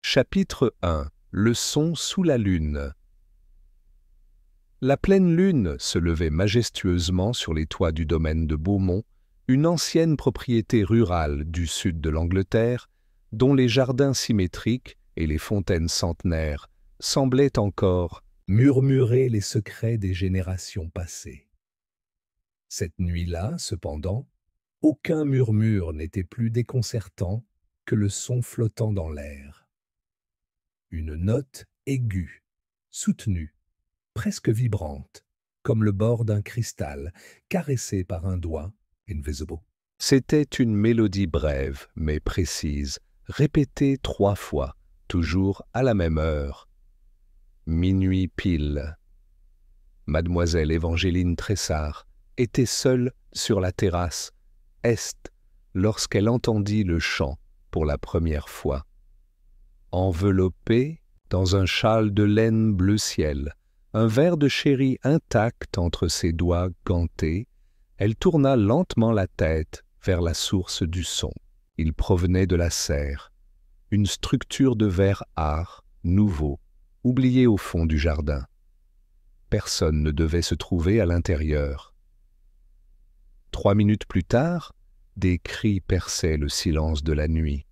Chapitre 1. Le son sous la lune. La pleine lune se levait majestueusement sur les toits du domaine de Beaumont, une ancienne propriété rurale du sud de l'Angleterre, dont les jardins symétriques et les fontaines centenaires semblaient encore murmurer les secrets des générations passées. Cette nuit-là, cependant, aucun murmure n'était plus déconcertant que le son flottant dans l'air. Une note aiguë, soutenue, presque vibrante, comme le bord d'un cristal, caressé par un doigt, invisible. C'était une mélodie brève, mais précise, répétée 3 fois, toujours à la même heure. Minuit pile. Mademoiselle Évangeline Tressart était seule sur la terrasse est lorsqu'elle entendit le chant pour la première fois. Enveloppée dans un châle de laine bleu ciel, un verre de sherry intact entre ses doigts gantés, elle tourna lentement la tête vers la source du son. Il provenait de la serre, une structure de verre art, nouveau, oublié au fond du jardin. Personne ne devait se trouver à l'intérieur. 3 minutes plus tard, des cris perçaient le silence de la nuit.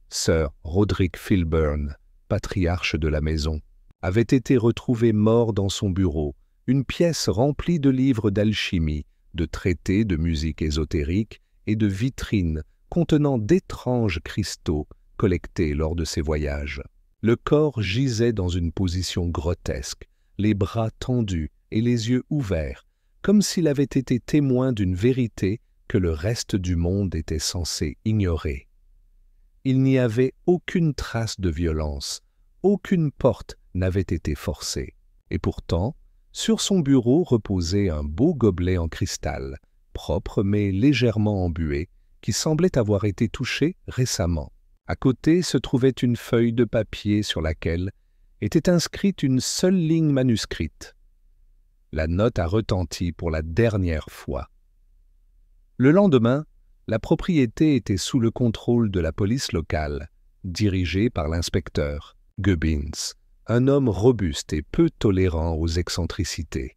Sir Roderick Filburn, patriarche de la maison, avait été retrouvé mort dans son bureau, une pièce remplie de livres d'alchimie, de traités de musique ésotérique et de vitrines contenant d'étranges cristaux collectés lors de ses voyages. Le corps gisait dans une position grotesque, les bras tendus et les yeux ouverts, comme s'il avait été témoin d'une vérité que le reste du monde était censé ignorer. Il n'y avait aucune trace de violence, aucune porte n'avait été forcée. Et pourtant, sur son bureau reposait un beau gobelet en cristal, propre mais légèrement embué, qui semblait avoir été touché récemment. À côté se trouvait une feuille de papier sur laquelle était inscrite une seule ligne manuscrite. La note a retenti pour la dernière fois. Le lendemain, la propriété était sous le contrôle de la police locale, dirigée par l'inspecteur Gubbins, un homme robuste et peu tolérant aux excentricités.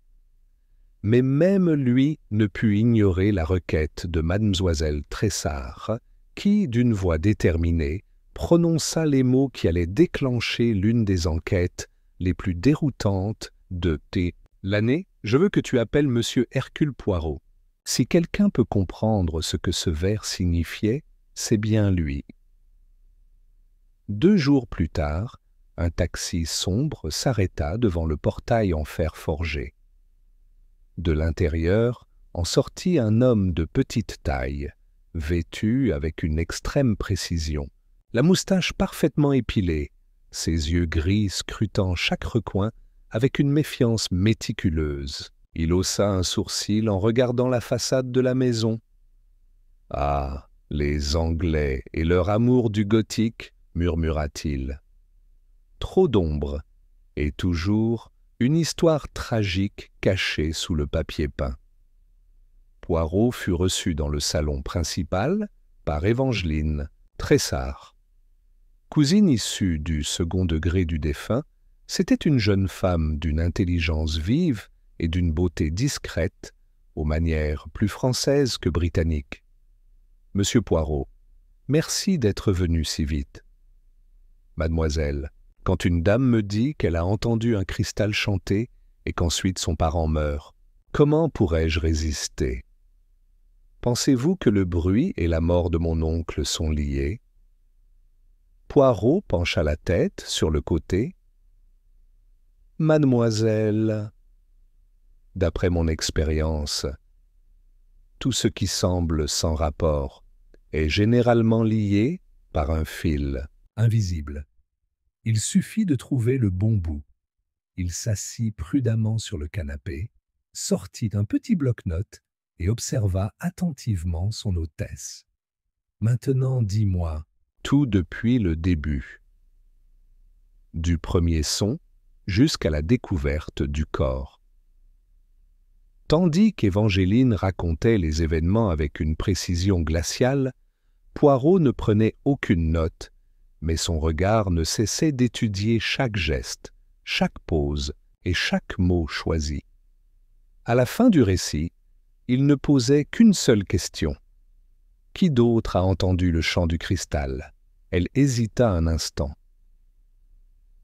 Mais même lui ne put ignorer la requête de mademoiselle Tressart, qui, d'une voix déterminée, prononça les mots qui allaient déclencher l'une des enquêtes les plus déroutantes de l'année. Je veux que tu appelles monsieur Hercule Poirot. Si quelqu'un peut comprendre ce que ce vers signifiait, c'est bien lui. 2 jours plus tard, un taxi sombre s'arrêta devant le portail en fer forgé. De l'intérieur en sortit un homme de petite taille, vêtu avec une extrême précision, la moustache parfaitement épilée, ses yeux gris scrutant chaque recoin avec une méfiance méticuleuse. Il haussa un sourcil en regardant la façade de la maison. « Ah, les Anglais et leur amour du gothique, murmura-t-il. Trop d'ombre, et toujours une histoire tragique cachée sous le papier peint. » Poirot fut reçu dans le salon principal par Évangeline Tressart. Cousine issue du second degré du défunt, c'était une jeune femme d'une intelligence vive et d'une beauté discrète, aux manières plus françaises que britanniques. « Monsieur Poirot, merci d'être venu si vite. »« Mademoiselle, quand une dame me dit qu'elle a entendu un cristal chanter et qu'ensuite son parent meurt, comment pourrais-je résister? Pensez-vous que le bruit et la mort de mon oncle sont liés? » Poirot pencha la tête sur le côté. « Mademoiselle, d'après mon expérience, tout ce qui semble sans rapport est généralement lié par un fil invisible. Il suffit de trouver le bon bout. » Il s'assit prudemment sur le canapé, sortit un petit bloc-notes et observa attentivement son hôtesse. « Maintenant, dis-moi, tout depuis le début, du premier son jusqu'à la découverte du corps. » Tandis qu'Évangeline racontait les événements avec une précision glaciale, Poirot ne prenait aucune note, mais son regard ne cessait d'étudier chaque geste, chaque pose et chaque mot choisi. À la fin du récit, il ne posait qu'une seule question. Qui d'autre a entendu le chant du cristal? Elle hésita un instant.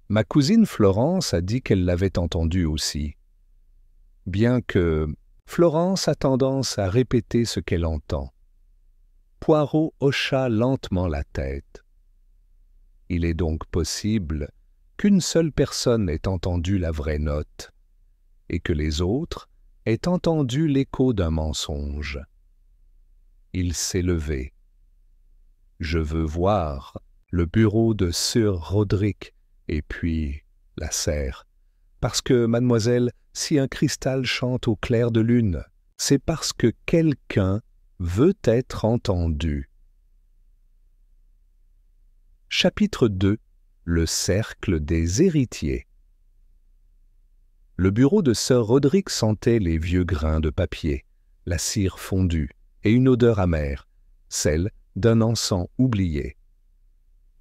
Ma cousine Florence a dit qu'elle l'avait entendu aussi. Bien que Florence a tendance à répéter ce qu'elle entend. Poirot hocha lentement la tête. Il est donc possible qu'une seule personne ait entendu la vraie note, et que les autres aient entendu l'écho d'un mensonge. Il s'est levé. Je veux voir le bureau de Sir Roderick et puis la serre. Parce que, mademoiselle, si un cristal chante au clair de lune, c'est parce que quelqu'un veut être entendu. Chapitre 2. Le cercle des héritiers. Le bureau de Sir Roderick sentait les vieux grains de papier, la cire fondue et une odeur amère, celle d'un encens oublié.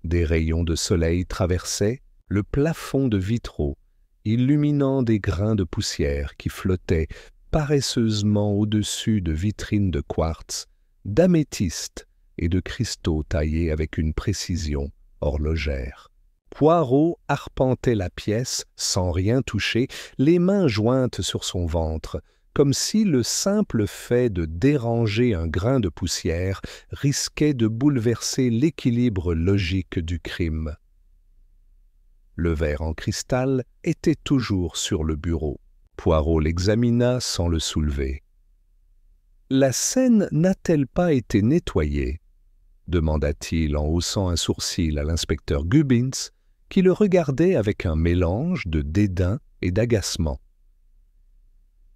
Des rayons de soleil traversaient le plafond de vitraux, illuminant des grains de poussière qui flottaient paresseusement au-dessus de vitrines de quartz, d'améthyste et de cristaux taillés avec une précision horlogère. Poirot arpentait la pièce sans rien toucher, les mains jointes sur son ventre, comme si le simple fait de déranger un grain de poussière risquait de bouleverser l'équilibre logique du crime. Le verre en cristal était toujours sur le bureau. Poirot l'examina sans le soulever. « La scène n'a-t-elle pas été nettoyée ?» demanda-t-il en haussant un sourcil à l'inspecteur Gubbins, qui le regardait avec un mélange de dédain et d'agacement.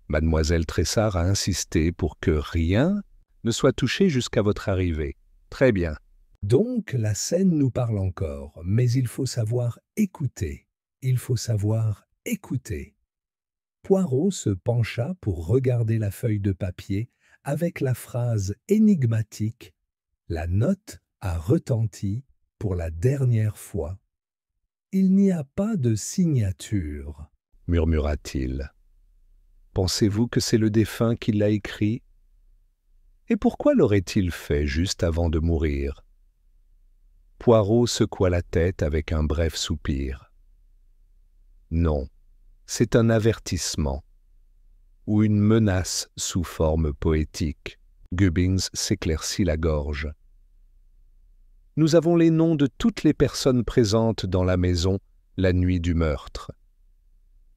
Mademoiselle Tressart a insisté pour que rien ne soit touché jusqu'à votre arrivée. Très bien. Donc la scène nous parle encore, mais il faut savoir écouter. Il faut savoir écouter. Poirot se pencha pour regarder la feuille de papier avec la phrase énigmatique « La note a retenti pour la dernière fois ». « Il n'y a pas de signature », murmura-t-il. « Pensez-vous que c'est le défunt qui l'a écrit? Et pourquoi l'aurait-il fait juste avant de mourir ?» Poirot secoua la tête avec un bref soupir. « Non, c'est un avertissement, ou une menace sous forme poétique. » Gubbins s'éclaircit la gorge. Nous avons les noms de toutes les personnes présentes dans la maison la nuit du meurtre.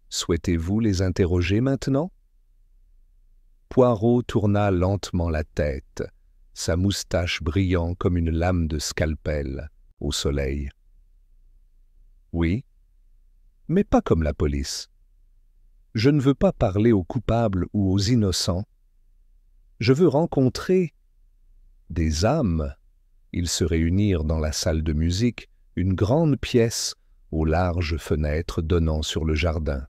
Souhaitez-vous les interroger maintenant? Poirot tourna lentement la tête, sa moustache brillant comme une lame de scalpel au soleil. Oui, mais pas comme la police. Je ne veux pas parler aux coupables ou aux innocents. Je veux rencontrer des âmes. Ils se réunirent dans la salle de musique, une grande pièce aux larges fenêtres donnant sur le jardin.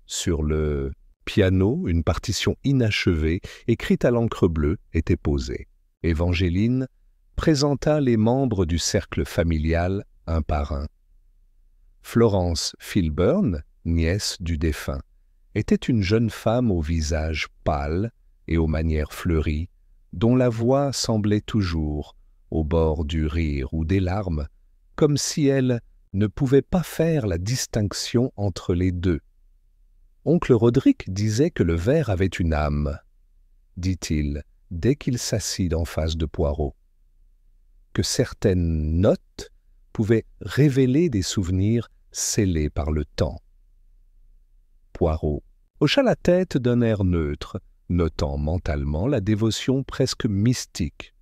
Sur le piano, une partition inachevée, écrite à l'encre bleue, était posée. Évangéline présenta les membres du cercle familial un par un. Florence Filburn, nièce du défunt, était une jeune femme au visage pâle et aux manières fleuries, dont la voix semblait toujours au bord du rire ou des larmes, comme si elle ne pouvait pas faire la distinction entre les deux. Oncle Roderick disait que le verre avait une âme, dit-il, dès qu'il s'assit en face de Poirot, que certaines notes pouvaient révéler des souvenirs scellés par le temps. Poirot hocha la tête d'un air neutre, notant mentalement la dévotion presque mystique.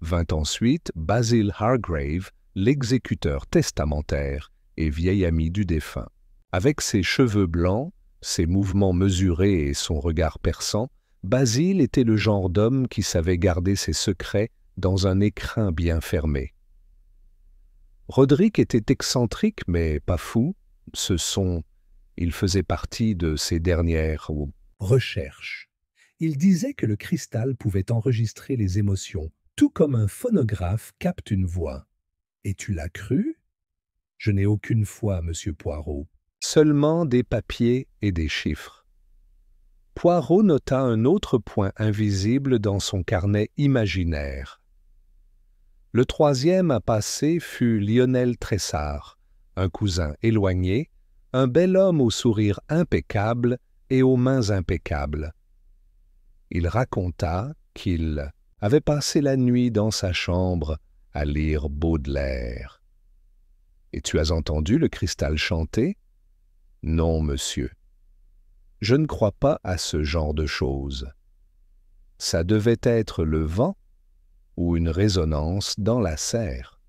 Vint ensuite Basil Hargrave, l'exécuteur testamentaire et vieil ami du défunt. Avec ses cheveux blancs, ses mouvements mesurés et son regard perçant, Basil était le genre d'homme qui savait garder ses secrets dans un écrin bien fermé. Roderick était excentrique mais pas fou. Il faisait partie de ses dernières recherches. Il disait que le cristal pouvait enregistrer les émotions, tout comme un phonographe capte une voix. Et tu l'as cru? Je n'ai aucune foi, monsieur Poirot. Seulement des papiers et des chiffres. Poirot nota un autre point invisible dans son carnet imaginaire. Le troisième à passer fut Lionel Tressart, un cousin éloigné, un bel homme au sourire impeccable et aux mains impeccables. Il raconta qu'il avait passé la nuit dans sa chambre à lire Baudelaire. « Et tu as entendu le cristal chanter ?»« Non, monsieur. Je ne crois pas à ce genre de choses. Ça devait être le vent ou une résonance dans la serre. »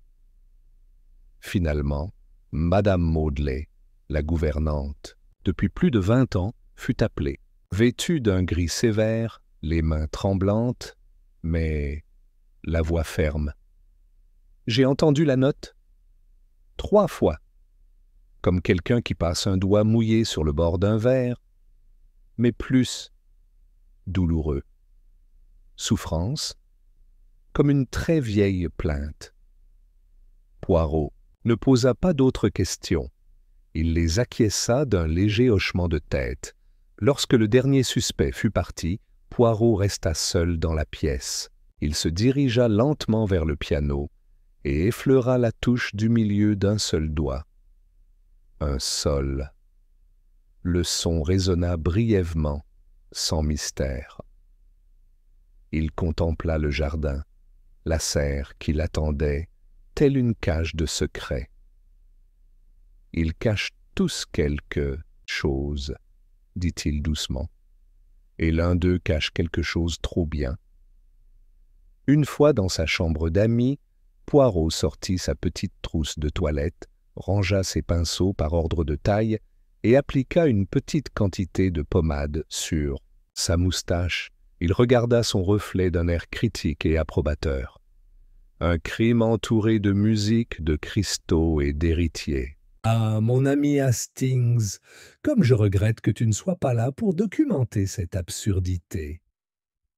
Finalement, Madame Maudlet, la gouvernante, depuis plus de 20 ans, fut appelée. Vêtue d'un gris sévère, les mains tremblantes, mais la voix ferme. « J'ai entendu la note 3 fois, comme quelqu'un qui passe un doigt mouillé sur le bord d'un verre, mais plus douloureux. Souffrance, comme une très vieille plainte. Poirot ne posa pas d'autres questions. Il les acquiesça d'un léger hochement de tête. Lorsque le dernier suspect fut parti, Poirot resta seul dans la pièce. Il se dirigea lentement vers le piano et effleura la touche du milieu d'un seul doigt. Un sol. Le son résonna brièvement, sans mystère. Il contempla le jardin, la serre qui l'attendait, telle une cage de secrets. Ils cachent tous quelque chose, dit-il doucement, et l'un d'eux cache quelque chose trop bien. Une fois dans sa chambre d'amis, Poirot sortit sa petite trousse de toilette, rangea ses pinceaux par ordre de taille et appliqua une petite quantité de pommade sur sa moustache. Il regarda son reflet d'un air critique et approbateur. Un crime entouré de musique, de cristaux et d'héritiers. « Ah, mon ami Hastings, comme je regrette que tu ne sois pas là pour documenter cette absurdité. »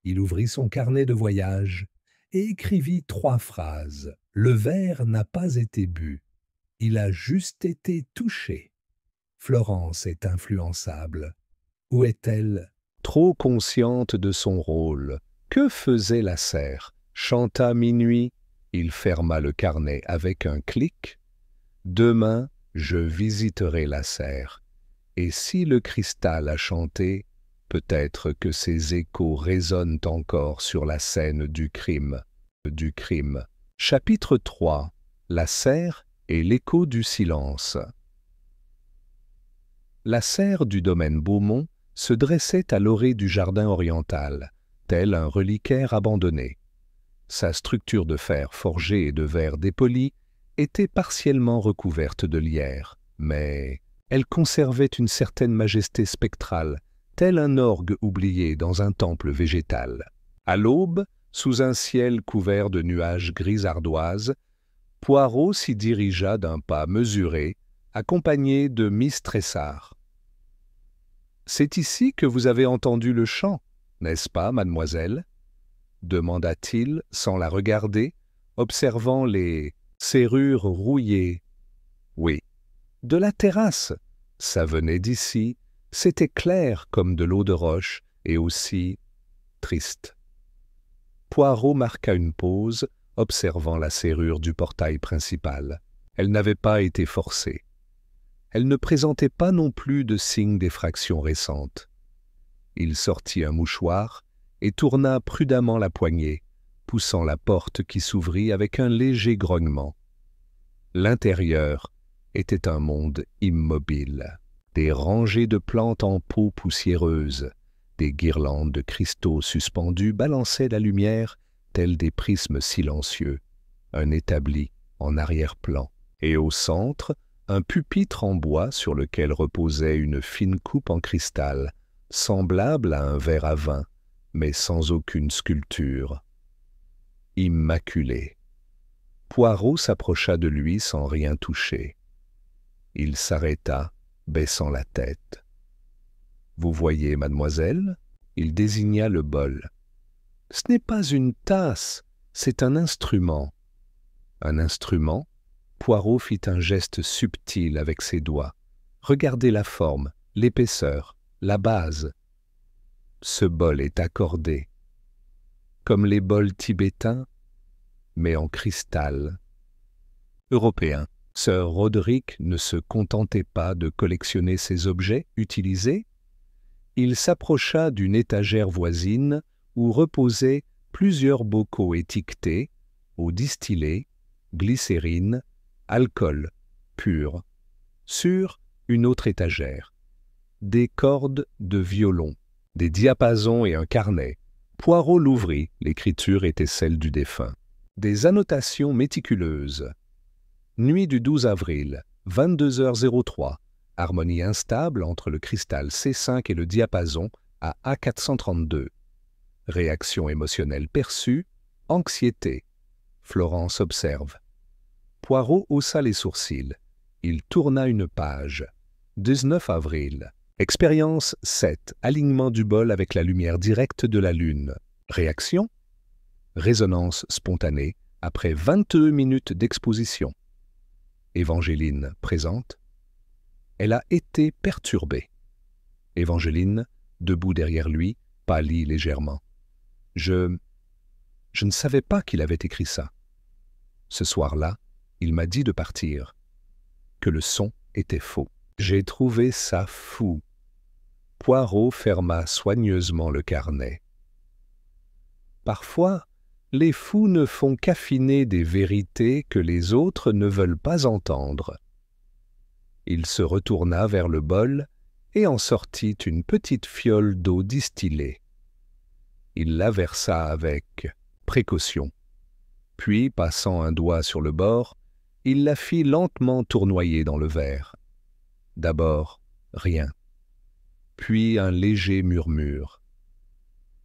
Il ouvrit son carnet de voyage et écrivit 3 phrases. « Le verre n'a pas été bu. Il a juste été touché. Florence est influençable. Où est-elle? » Trop consciente de son rôle, que faisait la serre? Chanta minuit, il ferma le carnet avec un clic. Demain, je visiterai la serre. Et si le cristal a chanté, peut-être que ses échos résonnent encore sur la scène du crime. Chapitre 3. La serre et l'écho du silence. La serre du domaine Beaumont se dressait à l'orée du jardin oriental, tel un reliquaire abandonné. Sa structure de fer forgé et de verre dépoli était partiellement recouverte de lierre, mais elle conservait une certaine majesté spectrale, tel un orgue oublié dans un temple végétal. À l'aube, sous un ciel couvert de nuages gris ardoise, Poirot s'y dirigea d'un pas mesuré, accompagné de Miss Tressart. « C'est ici que vous avez entendu le chant, n'est-ce pas, mademoiselle ?» demanda-t-il sans la regarder, observant les serrures rouillées. « Oui. » « De la terrasse. Ça venait d'ici. C'était clair comme de l'eau de roche et aussi triste. » Poirot marqua une pause, observant la serrure du portail principal. Elle n'avait pas été forcée. Elle ne présentait pas non plus de signes d'effraction récente. Il sortit un mouchoir et tourna prudemment la poignée, poussant la porte qui s'ouvrit avec un léger grognement. L'intérieur était un monde immobile. Des rangées de plantes en pot poussiéreuses, des guirlandes de cristaux suspendus balançaient la lumière tels des prismes silencieux, un établi en arrière-plan, et au centre, un pupitre en bois sur lequel reposait une fine coupe en cristal, semblable à un verre à vin, mais sans aucune sculpture. Immaculé. Poirot s'approcha de lui sans rien toucher. Il s'arrêta, baissant la tête. « Vous voyez, mademoiselle ?» Il désigna le bol. « Ce n'est pas une tasse, c'est un instrument. » « Un instrument ?» Poirot fit un geste subtil avec ses doigts. Regardez la forme, l'épaisseur, la base. Ce bol est accordé, comme les bols tibétains, mais en cristal. Européen. Sir Roderick ne se contentait pas de collectionner ces objets utilisés. Il s'approcha d'une étagère voisine où reposaient plusieurs bocaux étiquetés eau distillée, glycérine, alcool pur. Sur une autre étagère, des cordes de violon, des diapasons et un carnet. Poirot l'ouvrit, l'écriture était celle du défunt. Des annotations méticuleuses. Nuit du 12 avril, 22h03, harmonie instable entre le cristal C5 et le diapason à A432. Réaction émotionnelle perçue, anxiété. Florence observe. Poirot haussa les sourcils. Il tourna une page. 19 avril. Expérience 7. Alignement du bol avec la lumière directe de la Lune. Réaction. Résonance spontanée après 22 minutes d'exposition. Évangéline présente. Elle a été perturbée. Évangéline, debout derrière lui, pâlit légèrement. Je ne savais pas qu'il avait écrit ça. Ce soir-là, il m'a dit de partir, que le son était faux. J'ai trouvé ça fou. Poirot ferma soigneusement le carnet. Parfois, les fous ne font qu'affiner des vérités que les autres ne veulent pas entendre. Il se retourna vers le bol et en sortit une petite fiole d'eau distillée. Il la versa avec précaution. Puis, passant un doigt sur le bord, il la fit lentement tournoyer dans le verre. D'abord, rien. Puis un léger murmure.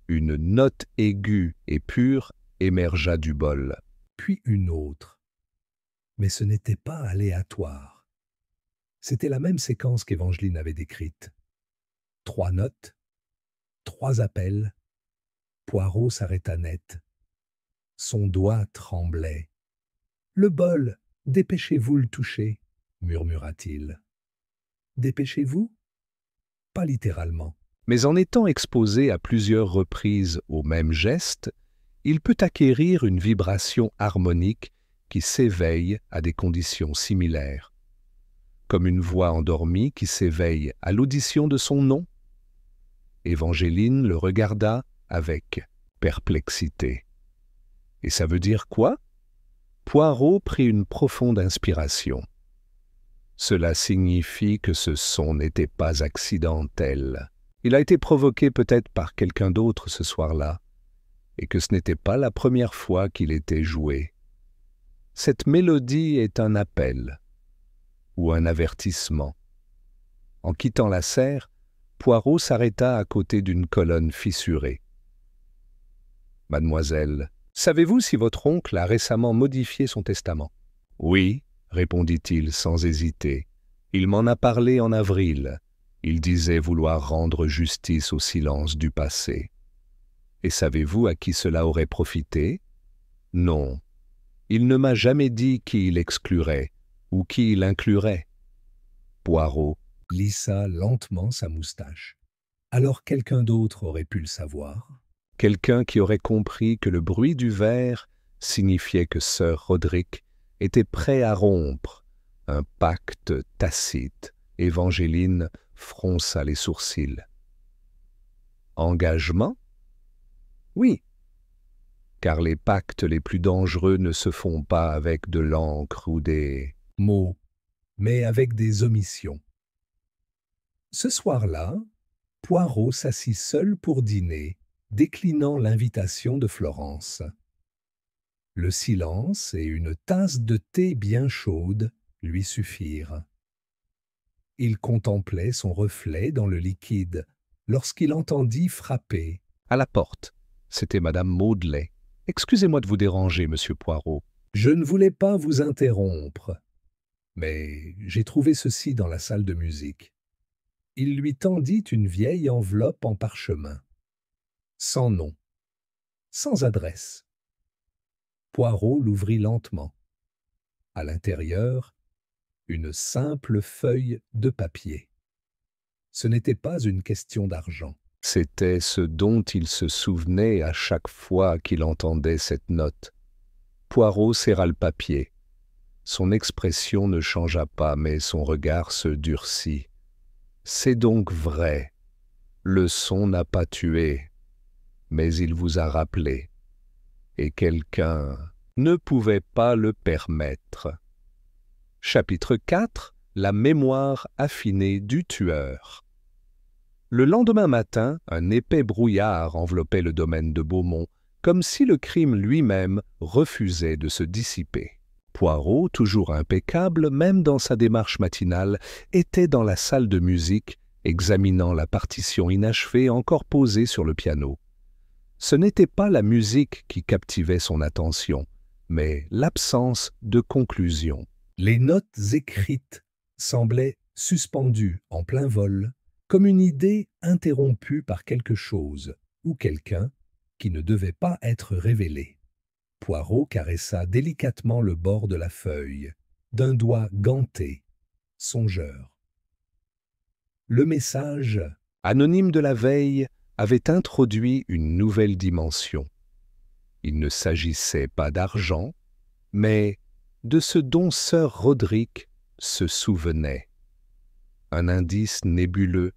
Une note aiguë et pure émergea du bol. Puis une autre. Mais ce n'était pas aléatoire. C'était la même séquence qu'Évangeline avait décrite. 3 notes, 3 appels. Poirot s'arrêta net. Son doigt tremblait. « Le bol, dépêchez-vous le toucher, » murmura-t-il. « Dépêchez-vous » Pas littéralement. Mais en étant exposé à plusieurs reprises au même geste, il peut acquérir une vibration harmonique qui s'éveille à des conditions similaires. Comme une voix endormie qui s'éveille à l'audition de son nom. Évangéline le regarda avec perplexité. « Et ça veut dire quoi ?» Poirot prit une profonde inspiration. Cela signifie que ce son n'était pas accidentel. Il a été provoqué peut-être par quelqu'un d'autre ce soir-là, et que ce n'était pas la première fois qu'il était joué. Cette mélodie est un appel, ou un avertissement. En quittant la serre, Poirot s'arrêta à côté d'une colonne fissurée. « Mademoiselle, savez-vous si votre oncle a récemment modifié son testament ?»« Oui, » répondit-il sans hésiter. « Il m'en a parlé en avril. Il disait vouloir rendre justice au silence du passé. Et savez-vous à qui cela aurait profité? Non. Il ne m'a jamais dit qui il exclurait ou qui il inclurait. » Poirot lissa lentement sa moustache. Alors quelqu'un d'autre aurait pu le savoir. Quelqu'un qui aurait compris que le bruit du verre signifiait que Sir Roderick était prêt à rompre un pacte tacite. Évangéline fronça les sourcils. Engagement? Oui, car les pactes les plus dangereux ne se font pas avec de l'encre ou des mots, mais avec des omissions. Ce soir-là, Poirot s'assit seul pour dîner, déclinant l'invitation de Florence. Le silence et une tasse de thé bien chaude lui suffirent. Il contemplait son reflet dans le liquide lorsqu'il entendit frapper. À la porte, c'était Madame Maudley. « Excusez-moi de vous déranger, Monsieur Poirot. »« Je ne voulais pas vous interrompre, mais j'ai trouvé ceci dans la salle de musique. » Il lui tendit une vieille enveloppe en parchemin. Sans nom, sans adresse. Poirot l'ouvrit lentement. À l'intérieur, une simple feuille de papier. Ce n'était pas une question d'argent. C'était ce dont il se souvenait à chaque fois qu'il entendait cette note. Poirot serra le papier. Son expression ne changea pas, mais son regard se durcit. C'est donc vrai. Le son n'a pas tué, mais il vous a rappelé. Et quelqu'un ne pouvait pas le permettre. Chapitre 4. La mémoire affinée du tueur. Le lendemain matin, un épais brouillard enveloppait le domaine de Beaumont, comme si le crime lui-même refusait de se dissiper. Poirot, toujours impeccable, même dans sa démarche matinale, était dans la salle de musique, examinant la partition inachevée encore posée sur le piano. Ce n'était pas la musique qui captivait son attention, mais l'absence de conclusion. Les notes écrites semblaient suspendues en plein vol, comme une idée interrompue par quelque chose ou quelqu'un qui ne devait pas être révélé. Poirot caressa délicatement le bord de la feuille, d'un doigt ganté, songeur. Le message, Anonyme de la veille, avait introduit une nouvelle dimension. Il ne s'agissait pas d'argent, mais de ce dont sœur Roderick se souvenait. Un indice nébuleux,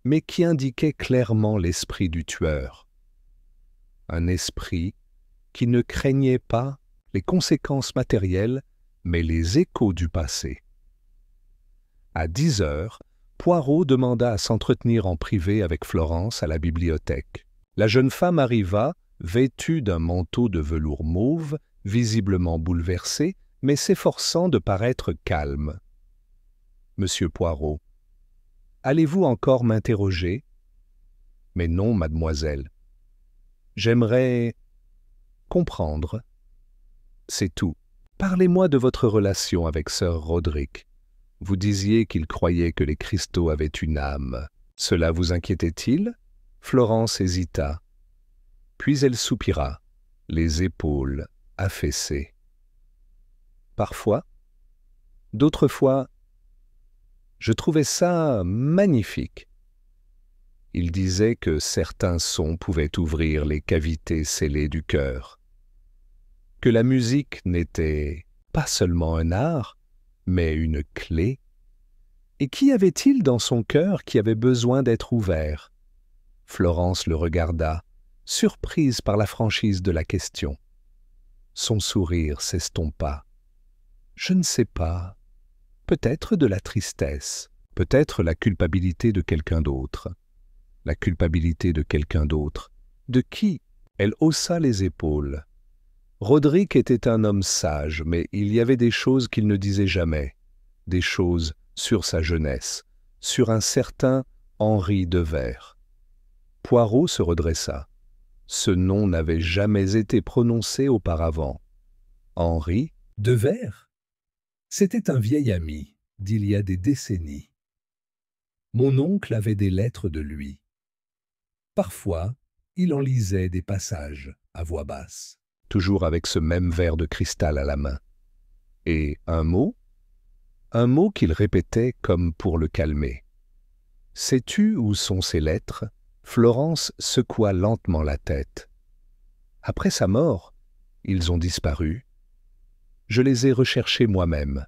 mais qui indiquait clairement l'esprit du tueur. Un esprit qui ne craignait pas les conséquences matérielles, mais les échos du passé. À 10 heures, Poirot demanda à s'entretenir en privé avec Florence à la bibliothèque. La jeune femme arriva, vêtue d'un manteau de velours mauve, visiblement bouleversée, mais s'efforçant de paraître calme. « Monsieur Poirot, allez-vous encore m'interroger ?»« Mais non, mademoiselle. J'aimerais comprendre. C'est tout. Parlez-moi de votre relation avec sœur Roderick. Vous disiez qu'il croyait que les cristaux avaient une âme. Cela vous inquiétait-il » Florence hésita. Puis elle soupira, les épaules affaissées. Parfois, d'autres fois, je trouvais ça magnifique. Il disait que certains sons pouvaient ouvrir les cavités scellées du cœur, que la musique n'était pas seulement un art, mais une clé. Et qu'y avait-il dans son cœur qui avait besoin d'être ouvert? Florence le regarda, surprise par la franchise de la question. Son sourire s'estompa. Je ne sais pas. Peut-être de la tristesse, peut-être la culpabilité de quelqu'un d'autre. La culpabilité de quelqu'un d'autre. De qui? Elle haussa les épaules. Roderick était un homme sage, mais il y avait des choses qu'il ne disait jamais, des choses sur sa jeunesse, sur un certain Henri Devers. Poirot se redressa. Ce nom n'avait jamais été prononcé auparavant. Henri Devers, c'était un vieil ami d'il y a des décennies. Mon oncle avait des lettres de lui. Parfois, il en lisait des passages à voix basse. Toujours avec ce même verre de cristal à la main. Et un mot qu'il répétait comme pour le calmer. Sais-tu où sont ces lettres? Florence secoua lentement la tête. Après sa mort, ils ont disparu. Je les ai recherchés moi-même.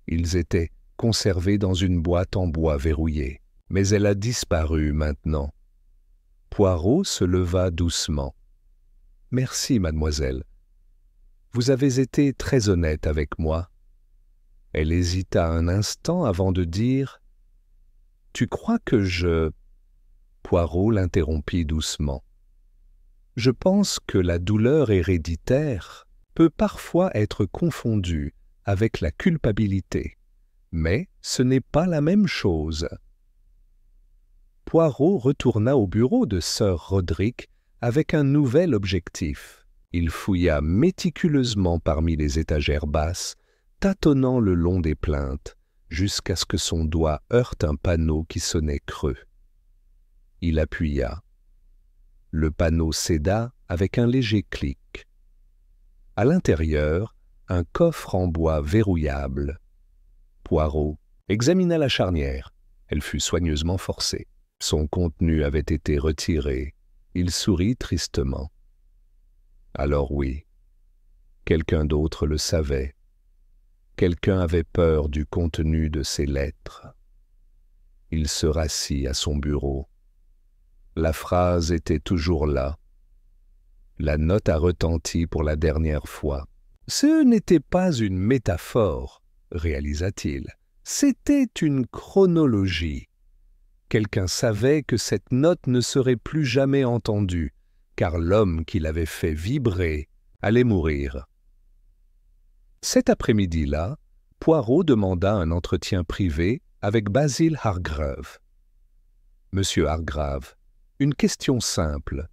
Ils étaient conservés dans une boîte en bois verrouillée, mais elle a disparu maintenant. Poirot se leva doucement. Merci, mademoiselle. Vous avez été très honnête avec moi. Elle hésita un instant avant de dire « Tu crois que je… » Poirot l'interrompit doucement. « Je pense que la douleur héréditaire peut parfois être confondue avec la culpabilité, mais ce n'est pas la même chose. » Poirot retourna au bureau de sœur Roderick avec un nouvel objectif. Il fouilla méticuleusement parmi les étagères basses, tâtonnant le long des plaintes, jusqu'à ce que son doigt heurte un panneau qui sonnait creux. Il appuya. Le panneau céda avec un léger clic. À l'intérieur, un coffre en bois verrouillable. Poirot examina la charnière. Elle fut soigneusement forcée. Son contenu avait été retiré. Il sourit tristement. Alors oui, quelqu'un d'autre le savait. Quelqu'un avait peur du contenu de ces lettres. Il se rassit à son bureau. La phrase était toujours là. La note a retenti pour la dernière fois. Ce n'était pas une métaphore, réalisa-t-il. C'était une chronologie. Quelqu'un savait que cette note ne serait plus jamais entendue, car l'homme qui l'avait fait vibrer allait mourir. Cet après-midi-là, Poirot demanda un entretien privé avec Basil Hargrave. « Monsieur Hargrave, une question simple.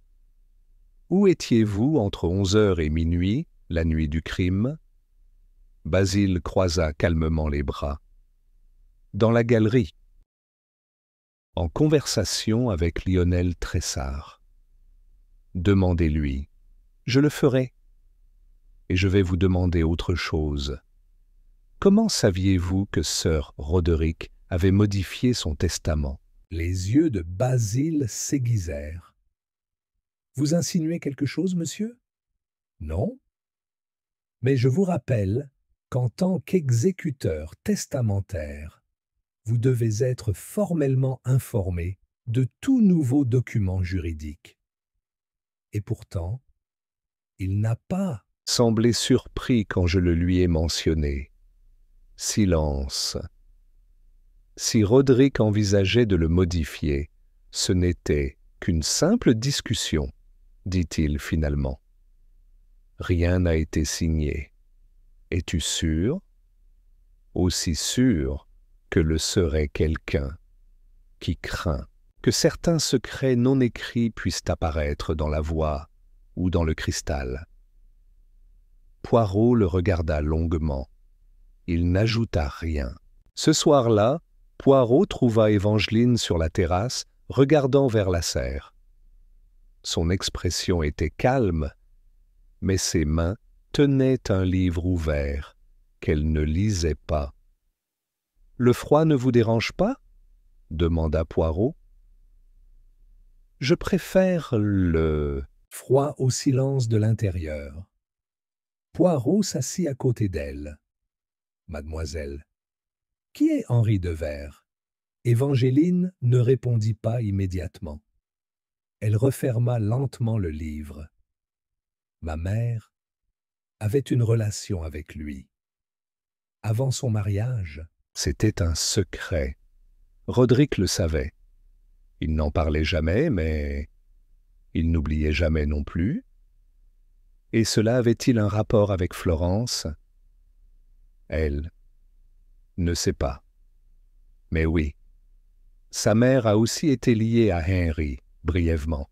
Où étiez-vous entre 11h et minuit, la nuit du crime ?» Basil croisa calmement les bras. « Dans la galerie. » En conversation avec Lionel Tressard. « Demandez-lui. Je le ferai. Et je vais vous demander autre chose. Comment saviez-vous que Sir Roderick avait modifié son testament ?» Les yeux de Basil s'aiguisèrent. « Vous insinuez quelque chose, monsieur ? » ?»« Non. Mais je vous rappelle qu'en tant qu'exécuteur testamentaire, vous devez être formellement informé de tout nouveau document juridique. Et pourtant, il n'a pas semblé surpris quand je le lui ai mentionné. Silence. Si Roderick envisageait de le modifier, ce n'était qu'une simple discussion, dit-il finalement. Rien n'a été signé. Es-tu sûr? Aussi sûr que le serait quelqu'un qui craint que certains secrets non écrits puissent apparaître dans la voix ou dans le cristal. Poirot le regarda longuement. Il n'ajouta rien. Ce soir-là, Poirot trouva Évangeline sur la terrasse, regardant vers la serre. Son expression était calme, mais ses mains tenaient un livre ouvert qu'elle ne lisait pas. « Le froid ne vous dérange pas ?» demanda Poirot. « Je préfère le... » Froid au silence de l'intérieur. Poirot s'assit à côté d'elle. « Mademoiselle, qui est Henri de Vere ?» Évangeline ne répondit pas immédiatement. Elle referma lentement le livre. Ma mère avait une relation avec lui. Avant son mariage, c'était un secret. Roderick le savait. Il n'en parlait jamais, mais il n'oubliait jamais non plus. Et cela avait-il un rapport avec Florence? Elle ne sait pas. Mais oui, sa mère a aussi été liée à Henry, brièvement.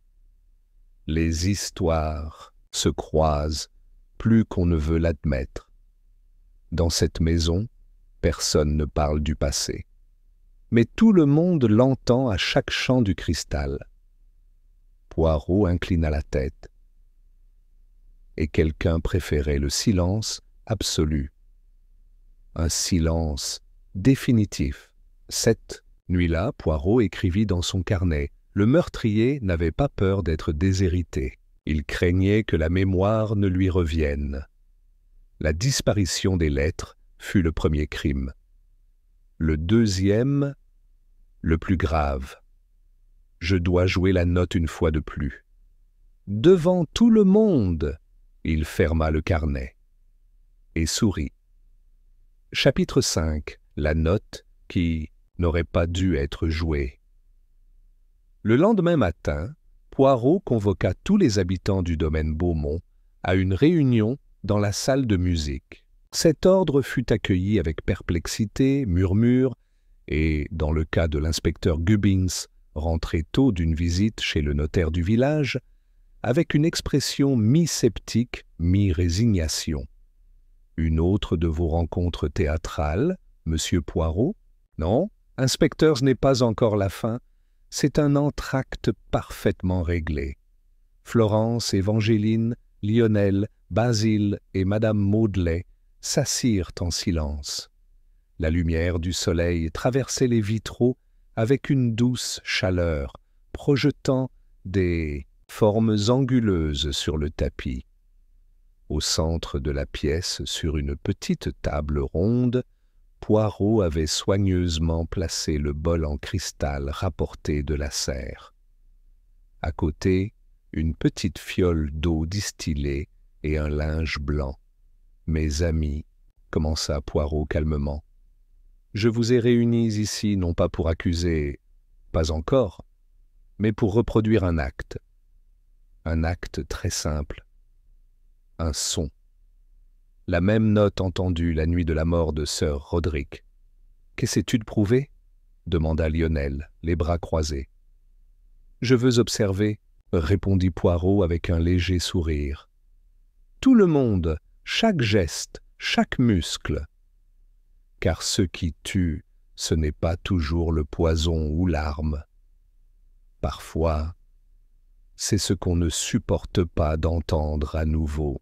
Les histoires se croisent plus qu'on ne veut l'admettre. Dans cette maison, personne ne parle du passé. Mais tout le monde l'entend à chaque chant du cristal. Poirot inclina la tête. Et quelqu'un préférait le silence absolu. Un silence définitif. Cette nuit-là, Poirot écrivit dans son carnet. Le meurtrier n'avait pas peur d'être déshérité. Il craignait que la mémoire ne lui revienne. La disparition des lettres fut le premier crime. Le deuxième, le plus grave. Je dois jouer la note une fois de plus. Devant tout le monde, il ferma le carnet et sourit. Chapitre 5. La note qui n'aurait pas dû être jouée. Le lendemain matin, Poirot convoqua tous les habitants du domaine Beaumont à une réunion dans la salle de musique. Cet ordre fut accueilli avec perplexité, murmures, et, dans le cas de l'inspecteur Gubbins, rentré tôt d'une visite chez le notaire du village, avec une expression mi-sceptique, mi-résignation. Une autre de vos rencontres théâtrales, monsieur Poirot? Non, inspecteur, ce n'est pas encore la fin. C'est un entracte parfaitement réglé. Florence, Évangeline, Lionel, Basil et madame Maudley s'assirent en silence. La lumière du soleil traversait les vitraux avec une douce chaleur, projetant des formes anguleuses sur le tapis. Au centre de la pièce, sur une petite table ronde, Poirot avait soigneusement placé le bol en cristal rapporté de la serre. À côté, une petite fiole d'eau distillée et un linge blanc. « Mes amis, commença Poirot calmement, je vous ai réunis ici non pas pour accuser, pas encore, mais pour reproduire un acte. Un acte très simple. Un son. La même note entendue la nuit de la mort de Sir Roderick. « Qu'essaies-tu de prouver » demanda Lionel, les bras croisés. « Je veux observer, » répondit Poirot avec un léger sourire. « Tout le monde, chaque geste, chaque muscle. Car ce qui tue, ce n'est pas toujours le poison ou l'arme. Parfois, c'est ce qu'on ne supporte pas d'entendre à nouveau. »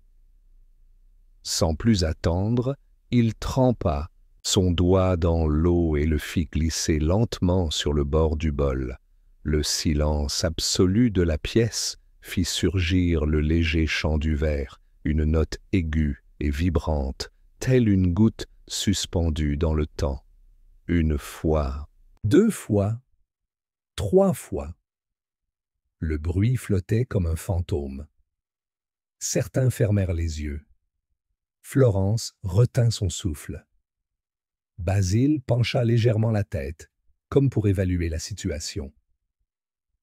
Sans plus attendre, il trempa son doigt dans l'eau et le fit glisser lentement sur le bord du bol. Le silence absolu de la pièce fit surgir le léger chant du verre, une note aiguë et vibrante, telle une goutte suspendue dans le temps. Une fois, 2 fois, 3 fois. Le bruit flottait comme un fantôme. Certains fermèrent les yeux. Florence retint son souffle. Basile pencha légèrement la tête, comme pour évaluer la situation.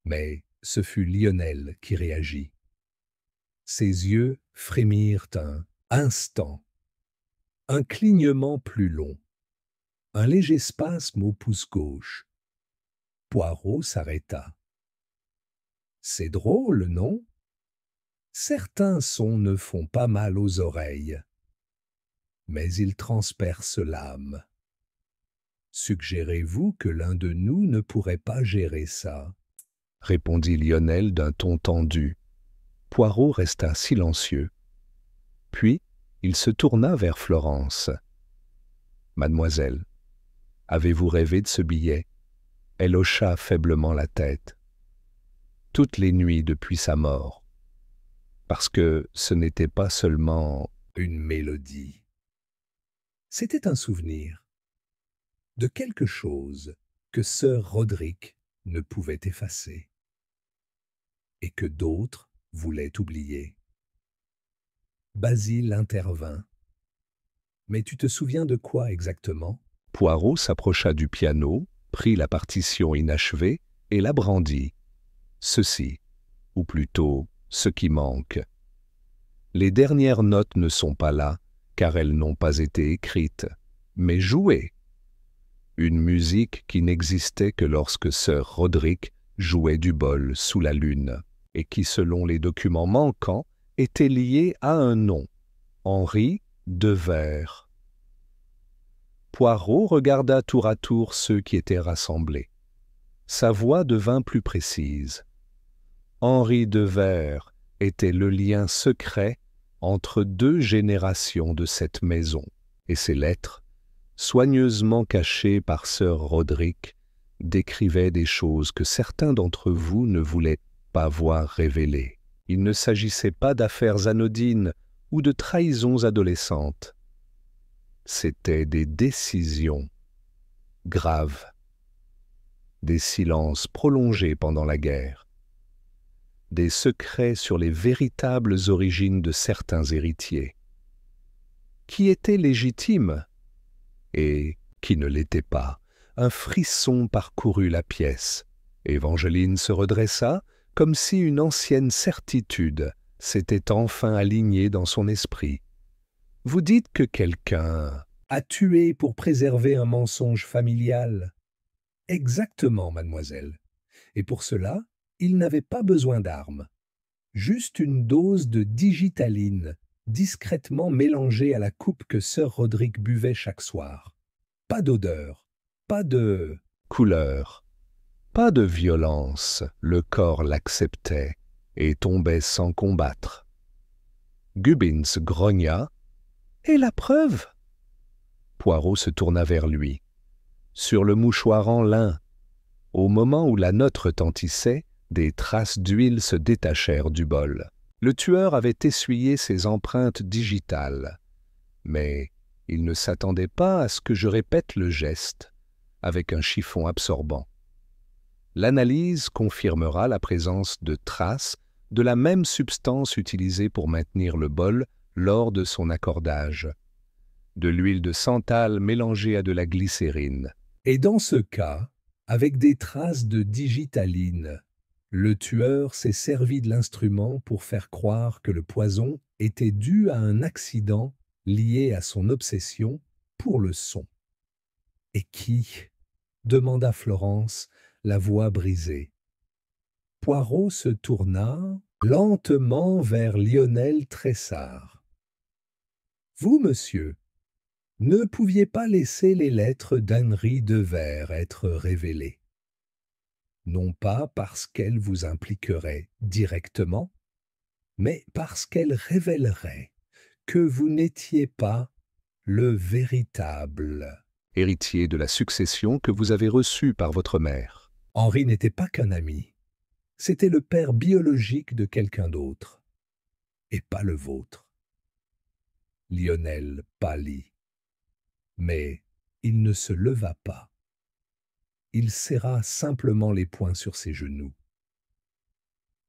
Mais ce fut Lionel qui réagit. Ses yeux frémirent un instant. Un clignement plus long. Un léger spasme au pouce gauche. Poirot s'arrêta. « C'est drôle, non ? Certains sons ne font pas mal aux oreilles, mais ils transpercent l'âme. Suggérez-vous que l'un de nous ne pourrait pas gérer ça ?» répondit Lionel d'un ton tendu. Poirot resta silencieux. Puis, il se tourna vers Florence. « Mademoiselle, avez-vous rêvé de ce billet ?» Elle hocha faiblement la tête. « Toutes les nuits depuis sa mort. Parce que ce n'était pas seulement une mélodie. C'était un souvenir de quelque chose que Sir Roderick ne pouvait effacer et que d'autres voulaient oublier. Basile intervint. « Mais tu te souviens de quoi exactement ?» Poirot s'approcha du piano, prit la partition inachevée et la brandit. « Ceci, ou plutôt ce qui manque. Les dernières notes ne sont pas là, car elles n'ont pas été écrites, mais jouées. Une musique qui n'existait que lorsque Sir Roderick jouait du bol sous la lune, et qui, selon les documents manquants, était liée à un nom, Henri de Vere. » Poirot regarda tour à tour ceux qui étaient rassemblés. Sa voix devint plus précise. Henri de Vere était le lien secret entre 2 générations de cette maison, et ses lettres, soigneusement cachées par Sir Roderick, décrivaient des choses que certains d'entre vous ne voulaient pas voir révélées. Il ne s'agissait pas d'affaires anodines ou de trahisons adolescentes. C'étaient des décisions graves, des silences prolongés pendant la guerre, des secrets sur les véritables origines de certains héritiers. Qui était légitime et qui ne l'était pas? Un frisson parcourut la pièce. Évangeline se redressa comme si une ancienne certitude s'était enfin alignée dans son esprit. « Vous dites que quelqu'un a tué pour préserver un mensonge familial. » « Exactement, mademoiselle. Et pour cela, il n'avait pas besoin d'armes. Juste une dose de digitaline, discrètement mélangée à la coupe que Sir Roderick buvait chaque soir. Pas d'odeur, pas de couleur, pas de violence, le corps l'acceptait et tombait sans combattre. Gubbins grogna. « Et la preuve? Poirot se tourna vers lui. Sur le mouchoir en lin, au moment où la note retentissait, des traces d'huile se détachèrent du bol. Le tueur avait essuyé ses empreintes digitales. Mais il ne s'attendait pas à ce que je répète le geste, avec un chiffon absorbant. L'analyse confirmera la présence de traces de la même substance utilisée pour maintenir le bol lors de son accordage. De l'huile de santal mélangée à de la glycérine. Et dans ce cas, avec des traces de digitaline, le tueur s'est servi de l'instrument pour faire croire que le poison était dû à un accident lié à son obsession pour le son. Et qui? Demanda Florence, la voix brisée. Poirot se tourna lentement vers Lionel Tressart. Vous, monsieur, ne pouviez pas laisser les lettres d'Henri Devers être révélées. Non pas parce qu'elles vous impliqueraient directement, mais parce qu'elles révéleraient que vous n'étiez pas le véritable héritier de la succession que vous avez reçue par votre mère. Henri n'était pas qu'un ami. C'était le père biologique de quelqu'un d'autre, et pas le vôtre. Lionel pâlit, mais il ne se leva pas. Il serra simplement les poings sur ses genoux.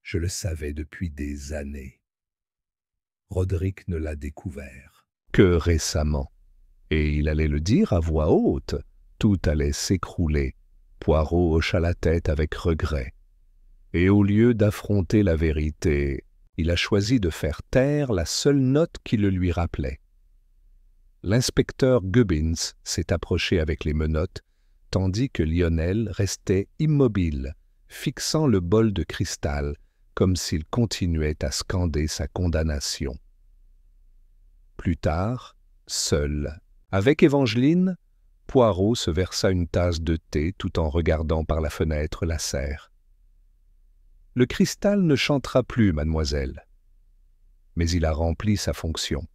Je le savais depuis des années. Roderick ne l'a découvert que récemment. Et il allait le dire à voix haute. Tout allait s'écrouler. Poirot hocha la tête avec regret. Et au lieu d'affronter la vérité, il a choisi de faire taire la seule note qui le lui rappelait. L'inspecteur Gubbins s'est approché avec les menottes, tandis que Lionel restait immobile, fixant le bol de cristal, comme s'il continuait à scander sa condamnation. Plus tard, seul, avec Évangeline, Poirot se versa une tasse de thé tout en regardant par la fenêtre la serre. « Le cristal ne chantera plus, mademoiselle. » Mais il a rempli sa fonction.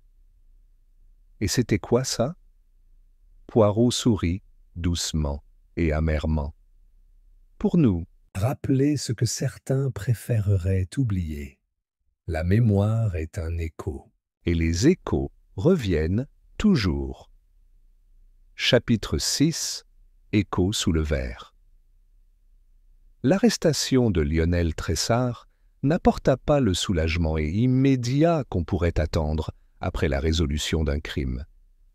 Et c'était quoi ça? Poirot sourit, doucement et amèrement. Pour nous. Rappelez ce que certains préféreraient oublier. La mémoire est un écho. Et les échos reviennent toujours. Chapitre 6. Écho sous le verre. L'arrestation de Lionel Tressart n'apporta pas le soulagement immédiat qu'on pourrait attendre après la résolution d'un crime.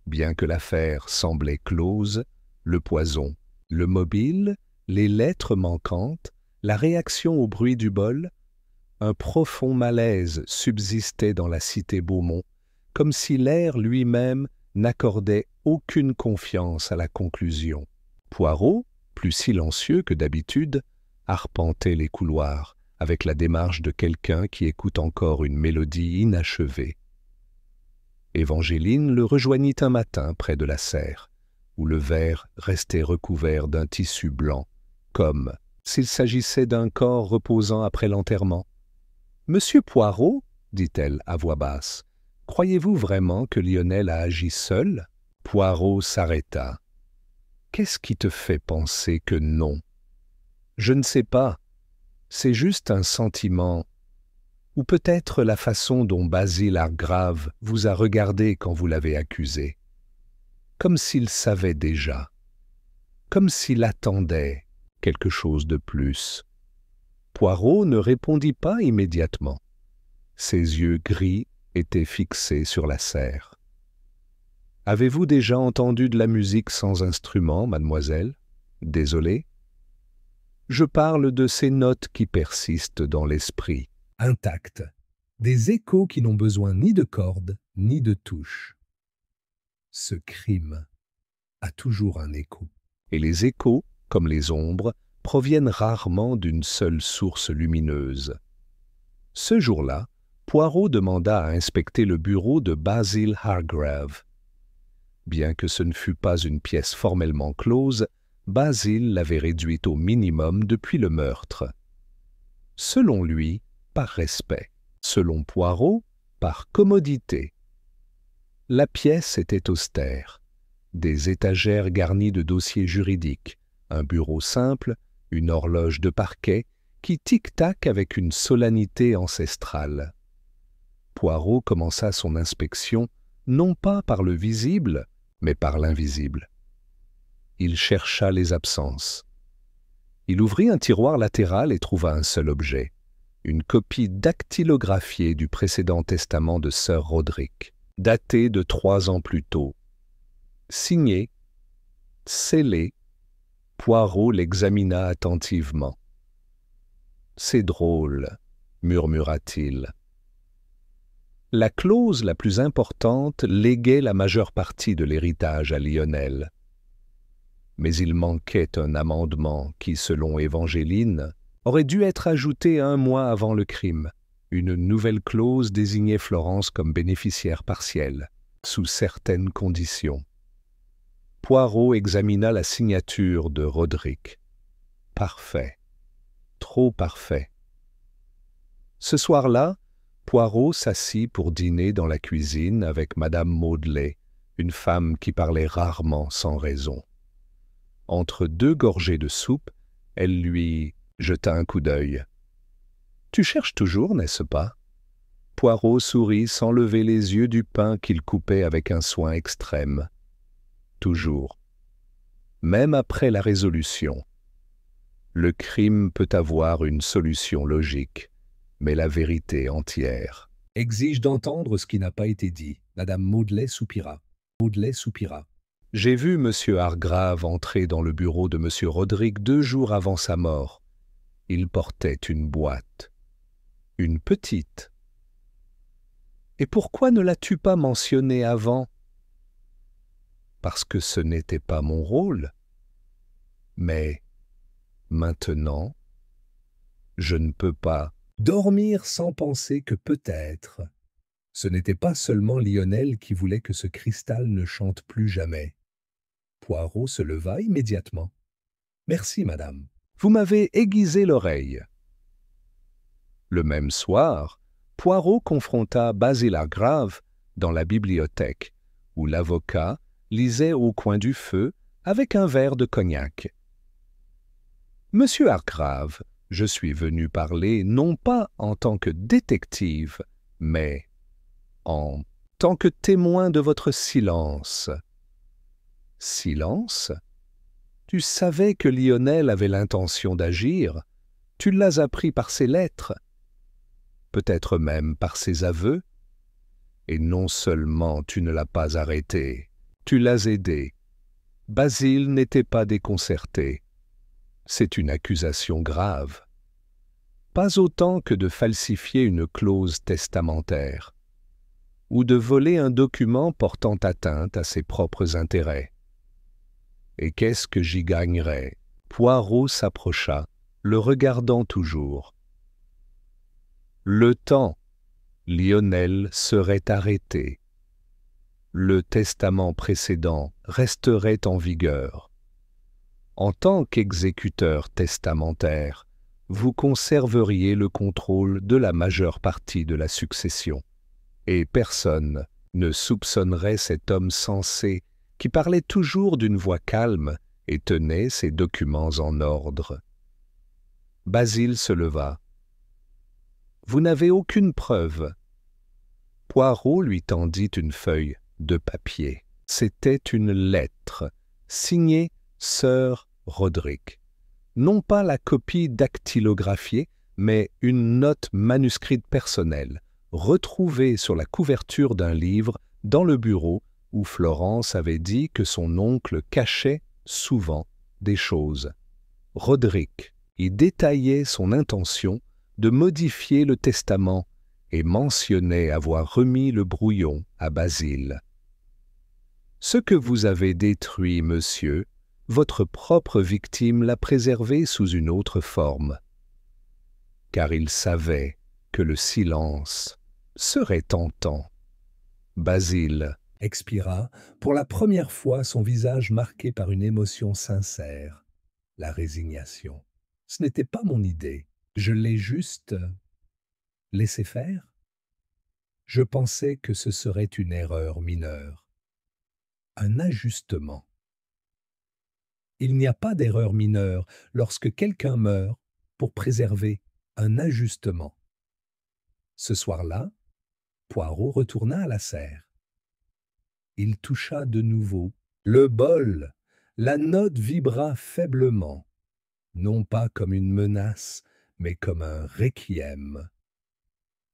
Bien que l'affaire semblait close, le poison, le mobile, les lettres manquantes, la réaction au bruit du bol, un profond malaise subsistait dans la cité Beaumont, comme si l'air lui-même n'accordait aucune confiance à la conclusion. Poirot, plus silencieux que d'habitude, arpentait les couloirs avec la démarche de quelqu'un qui écoute encore une mélodie inachevée. Évangeline le rejoignit un matin près de la serre, où le verre restait recouvert d'un tissu blanc, comme s'il s'agissait d'un corps reposant après l'enterrement. « Monsieur Poirot, dit-elle à voix basse, croyez-vous vraiment que Lionel a agi seul ?» Poirot s'arrêta. « Qu'est-ce qui te fait penser que non ?»« Je ne sais pas. C'est juste un sentiment. Ou peut-être la façon dont Basil Hargrave vous a regardé quand vous l'avez accusé. Comme s'il savait déjà. Comme s'il attendait quelque chose de plus. » Poirot ne répondit pas immédiatement. Ses yeux gris étaient fixés sur la serre. « Avez-vous déjà entendu de la musique sans instrument, mademoiselle? Désolé. Je parle de ces notes qui persistent dans l'esprit. » Intactes, des échos qui n'ont besoin ni de cordes ni de touches. Ce crime a toujours un écho. Et les échos, comme les ombres, proviennent rarement d'une seule source lumineuse. Ce jour-là, Poirot demanda à inspecter le bureau de Basil Hargrave. Bien que ce ne fût pas une pièce formellement close, Basil l'avait réduite au minimum depuis le meurtre. Selon lui, par respect. Selon Poirot, par commodité. La pièce était austère. Des étagères garnies de dossiers juridiques, un bureau simple, une horloge de parquet qui tic-tac avec une solennité ancestrale. Poirot commença son inspection non pas par le visible, mais par l'invisible. Il chercha les absences. Il ouvrit un tiroir latéral et trouva un seul objet, une copie dactylographiée du précédent testament de Sir Roderick, daté de 3 ans plus tôt. Signé, scellé, Poirot l'examina attentivement. « C'est drôle, » murmura-t-il. La clause la plus importante léguait la majeure partie de l'héritage à Lionel. Mais il manquait un amendement qui, selon Évangéline, aurait dû être ajouté 1 mois avant le crime. Une nouvelle clause désignait Florence comme bénéficiaire partielle, sous certaines conditions. Poirot examina la signature de Roderick. Parfait. Trop parfait. Ce soir-là, Poirot s'assit pour dîner dans la cuisine avec Madame Maudley, une femme qui parlait rarement sans raison. Entre 2 gorgées de soupe, elle lui jeta un coup d'œil. « Tu cherches toujours, n'est-ce pas ?» Poirot sourit sans lever les yeux du pain qu'il coupait avec un soin extrême. Toujours. Même après la résolution. Le crime peut avoir une solution logique, mais la vérité entière exige d'entendre ce qui n'a pas été dit. Madame Maudley soupira. Maudley soupira. J'ai vu M. Hargrave entrer dans le bureau de M. Roderick 2 jours avant sa mort. Il portait une boîte. Une petite. Et pourquoi ne l'as-tu pas mentionné avant? Parce que ce n'était pas mon rôle. Mais maintenant, je ne peux pas dormir sans penser que peut-être. Ce n'était pas seulement Lionel qui voulait que ce cristal ne chante plus jamais. Poirot se leva immédiatement. « Merci, madame. » Vous m'avez aiguisé l'oreille. Le même soir, Poirot confronta Basil Hargrave dans la bibliothèque, où l'avocat lisait au coin du feu avec un verre de cognac. « Monsieur Hargrave, je suis venu parler non pas en tant que détective, mais en tant que témoin de votre silence. » Silence? Tu savais que Lionel avait l'intention d'agir, tu l'as appris par ses lettres, peut-être même par ses aveux, et non seulement tu ne l'as pas arrêté, tu l'as aidé. Basile n'était pas déconcerté. C'est une accusation grave. Pas autant que de falsifier une clause testamentaire, ou de voler un document portant atteinte à ses propres intérêts. Et qu'est-ce que j'y gagnerais? Poirot s'approcha, le regardant toujours. Le temps, Lionel serait arrêté. Le testament précédent resterait en vigueur. En tant qu'exécuteur testamentaire, vous conserveriez le contrôle de la majeure partie de la succession. Et personne ne soupçonnerait cet homme sensé qui parlait toujours d'une voix calme et tenait ses documents en ordre. Basile se leva. « Vous n'avez aucune preuve. » Poirot lui tendit une feuille de papier. C'était une lettre, signée Sir Roderick. Non pas la copie dactylographiée, mais une note manuscrite personnelle, retrouvée sur la couverture d'un livre dans le bureau où Florence avait dit que son oncle cachait souvent des choses. Roderick y détaillait son intention de modifier le testament et mentionnait avoir remis le brouillon à Basile. « Ce que vous avez détruit, monsieur, votre propre victime l'a préservé sous une autre forme. » Car il savait que le silence serait tentant. Basile expira, pour la première fois son visage marqué par une émotion sincère, la résignation. Ce n'était pas mon idée, je l'ai juste laissé faire. Je pensais que ce serait une erreur mineure. Un ajustement. Il n'y a pas d'erreur mineure lorsque quelqu'un meurt pour préserver un ajustement. Ce soir-là, Poirot retourna à la serre. Il toucha de nouveau le bol. La note vibra faiblement, non pas comme une menace, mais comme un requiem.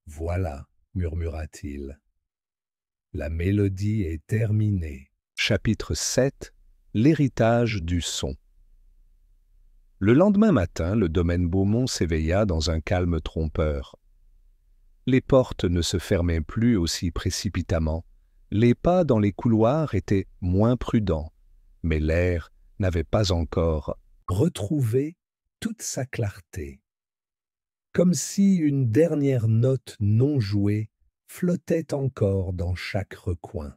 Voilà, murmura-t-il. La mélodie est terminée. Chapitre 7. L'héritage du son. Le lendemain matin, le domaine Beaumont s'éveilla dans un calme trompeur. Les portes ne se fermaient plus aussi précipitamment, les pas dans les couloirs étaient moins prudents, mais l'air n'avait pas encore retrouvé toute sa clarté, comme si une dernière note non jouée flottait encore dans chaque recoin.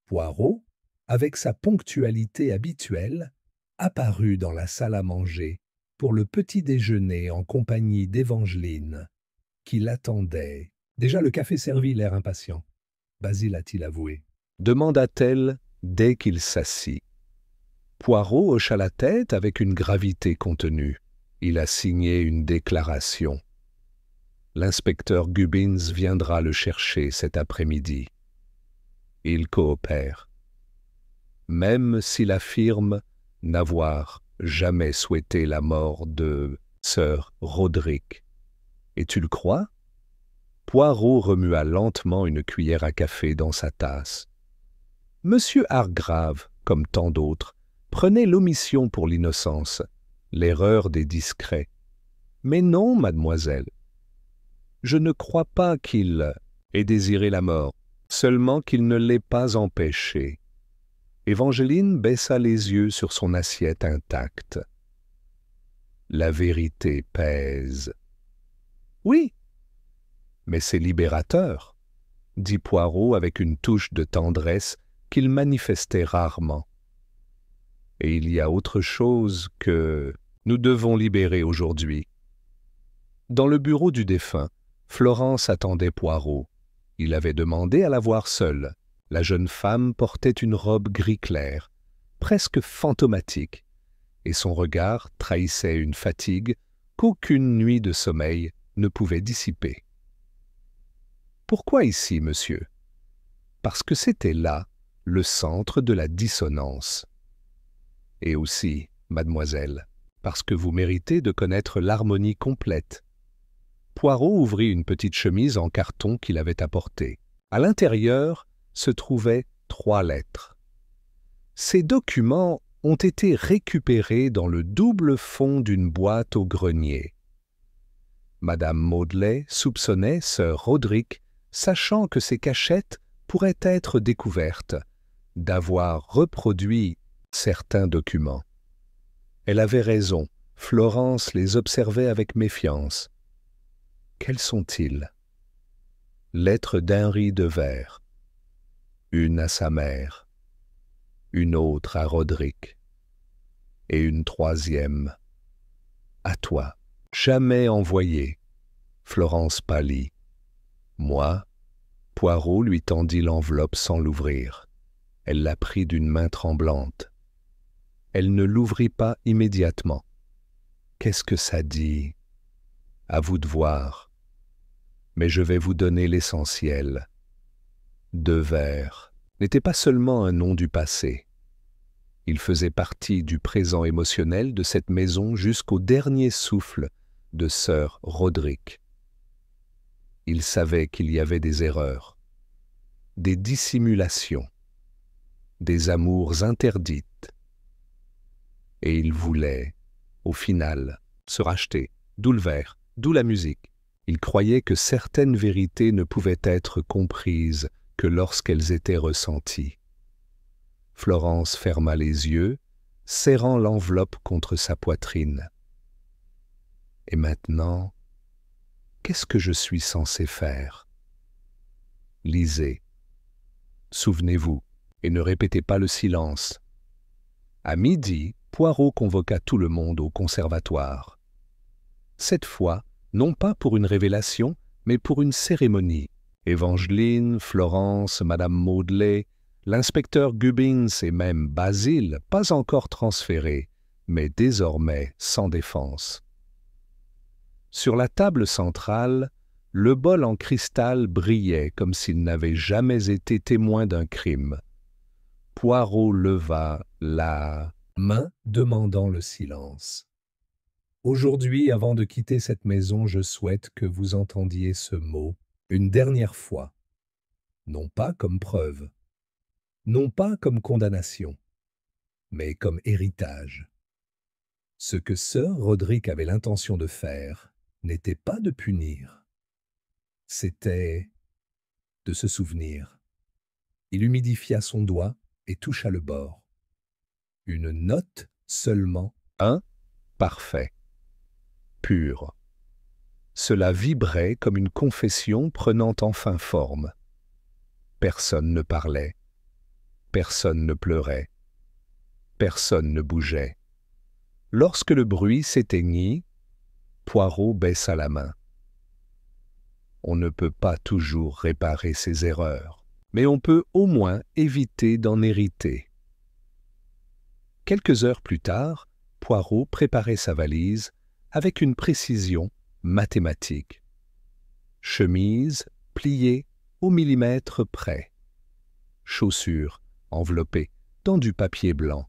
Poirot, avec sa ponctualité habituelle, apparut dans la salle à manger pour le petit déjeuner en compagnie d'Évangeline, qui l'attendait. Déjà le café servi, l'air impatient. Basile a-t-il avoué? demanda-t-elle dès qu'il s'assit. Poirot hocha la tête avec une gravité contenue. Il a signé une déclaration. L'inspecteur Gubbins viendra le chercher cet après-midi. Il coopère. Même s'il affirme n'avoir jamais souhaité la mort de Sir Roderick. Et tu le crois? Poirot remua lentement une cuillère à café dans sa tasse. Monsieur Hargrave, comme tant d'autres, prenait l'omission pour l'innocence, l'erreur des discrets. Mais non, mademoiselle. Je ne crois pas qu'il ait désiré la mort, seulement qu'il ne l'ait pas empêchée. Évangeline baissa les yeux sur son assiette intacte. La vérité pèse. Oui, mais c'est libérateur, dit Poirot avec une touche de tendresse qu'il manifestait rarement. Et il y a autre chose que nous devons libérer aujourd'hui. Dans le bureau du défunt, Florence attendait Poirot. Il avait demandé à la voir seule. La jeune femme portait une robe gris clair, presque fantomatique, et son regard trahissait une fatigue qu'aucune nuit de sommeil ne pouvait dissiper. « Pourquoi ici, monsieur ?» Parce que c'était là le centre de la dissonance. Et aussi, mademoiselle, parce que vous méritez de connaître l'harmonie complète. Poirot ouvrit une petite chemise en carton qu'il avait apportée. À l'intérieur se trouvaient 3 lettres. Ces documents ont été récupérés dans le double fond d'une boîte au grenier. Madame Maudley soupçonnait Sir Roderick, sachant que ces cachettes pourraient être découvertes, d'avoir reproduit certains documents. Elle avait raison, Florence les observait avec méfiance. Quels sont-ils? Lettre d'Henri de Vere. Une à sa mère, une autre à Roderick, et une 3e à toi. Jamais envoyée. Florence pâlit. Moi, Poirot lui tendit l'enveloppe sans l'ouvrir. Elle la prit d'une main tremblante. Elle ne l'ouvrit pas immédiatement. Qu'est-ce que ça dit? À vous de voir. Mais je vais vous donner l'essentiel. De Vere n'était pas seulement un nom du passé. Il faisait partie du présent émotionnel de cette maison jusqu'au dernier souffle de Sir Roderick. Il savait qu'il y avait des erreurs, des dissimulations, des amours interdites. Et il voulait, au final, se racheter, d'où le verre, d'où la musique. Il croyait que certaines vérités ne pouvaient être comprises que lorsqu'elles étaient ressenties. Florence ferma les yeux, serrant l'enveloppe contre sa poitrine. Et maintenant, qu'est-ce que je suis censé faire? Lisez. Souvenez-vous, et ne répétez pas le silence. À midi, Poirot convoqua tout le monde au conservatoire. Cette fois, non pas pour une révélation, mais pour une cérémonie. Évangeline, Florence, Madame Maudley, l'inspecteur Gubbins et même Basile, pas encore transférés, mais désormais sans défense. Sur la table centrale, le bol en cristal brillait comme s'il n'avait jamais été témoin d'un crime. Poirot leva la main demandant le silence. Aujourd'hui, avant de quitter cette maison, je souhaite que vous entendiez ce mot une dernière fois. Non pas comme preuve, non pas comme condamnation, mais comme héritage. Ce que Sir Roderick avait l'intention de faire n'était pas de punir, c'était de se souvenir. Il humidifia son doigt et toucha le bord. Une note seulement. Parfait, pur. Cela vibrait comme une confession prenant enfin forme. Personne ne parlait, personne ne pleurait, personne ne bougeait. Lorsque le bruit s'éteignit, Poirot baissa la main. On ne peut pas toujours réparer ses erreurs, mais on peut au moins éviter d'en hériter. Quelques heures plus tard, Poirot préparait sa valise avec une précision mathématique. Chemise pliée au millimètre près. Chaussures enveloppées dans du papier blanc.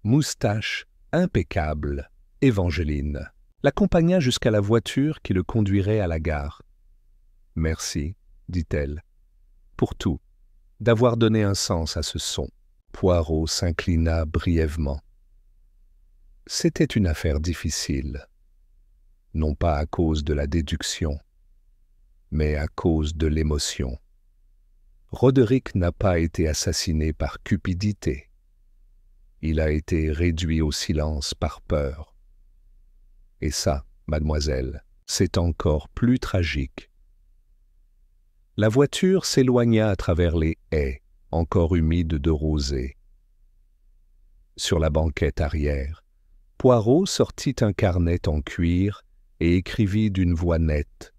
Moustache impeccable, Évangeline l'accompagna jusqu'à la voiture qui le conduirait à la gare. « Merci, dit-elle, pour tout, d'avoir donné un sens à ce son. » Poirot s'inclina brièvement. C'était une affaire difficile, non pas à cause de la déduction, mais à cause de l'émotion. Roderick n'a pas été assassiné par cupidité. Il a été réduit au silence par peur. Et ça, mademoiselle, c'est encore plus tragique. La voiture s'éloigna à travers les haies, encore humides de rosée. Sur la banquette arrière, Poirot sortit un carnet en cuir et écrivit d'une voix nette.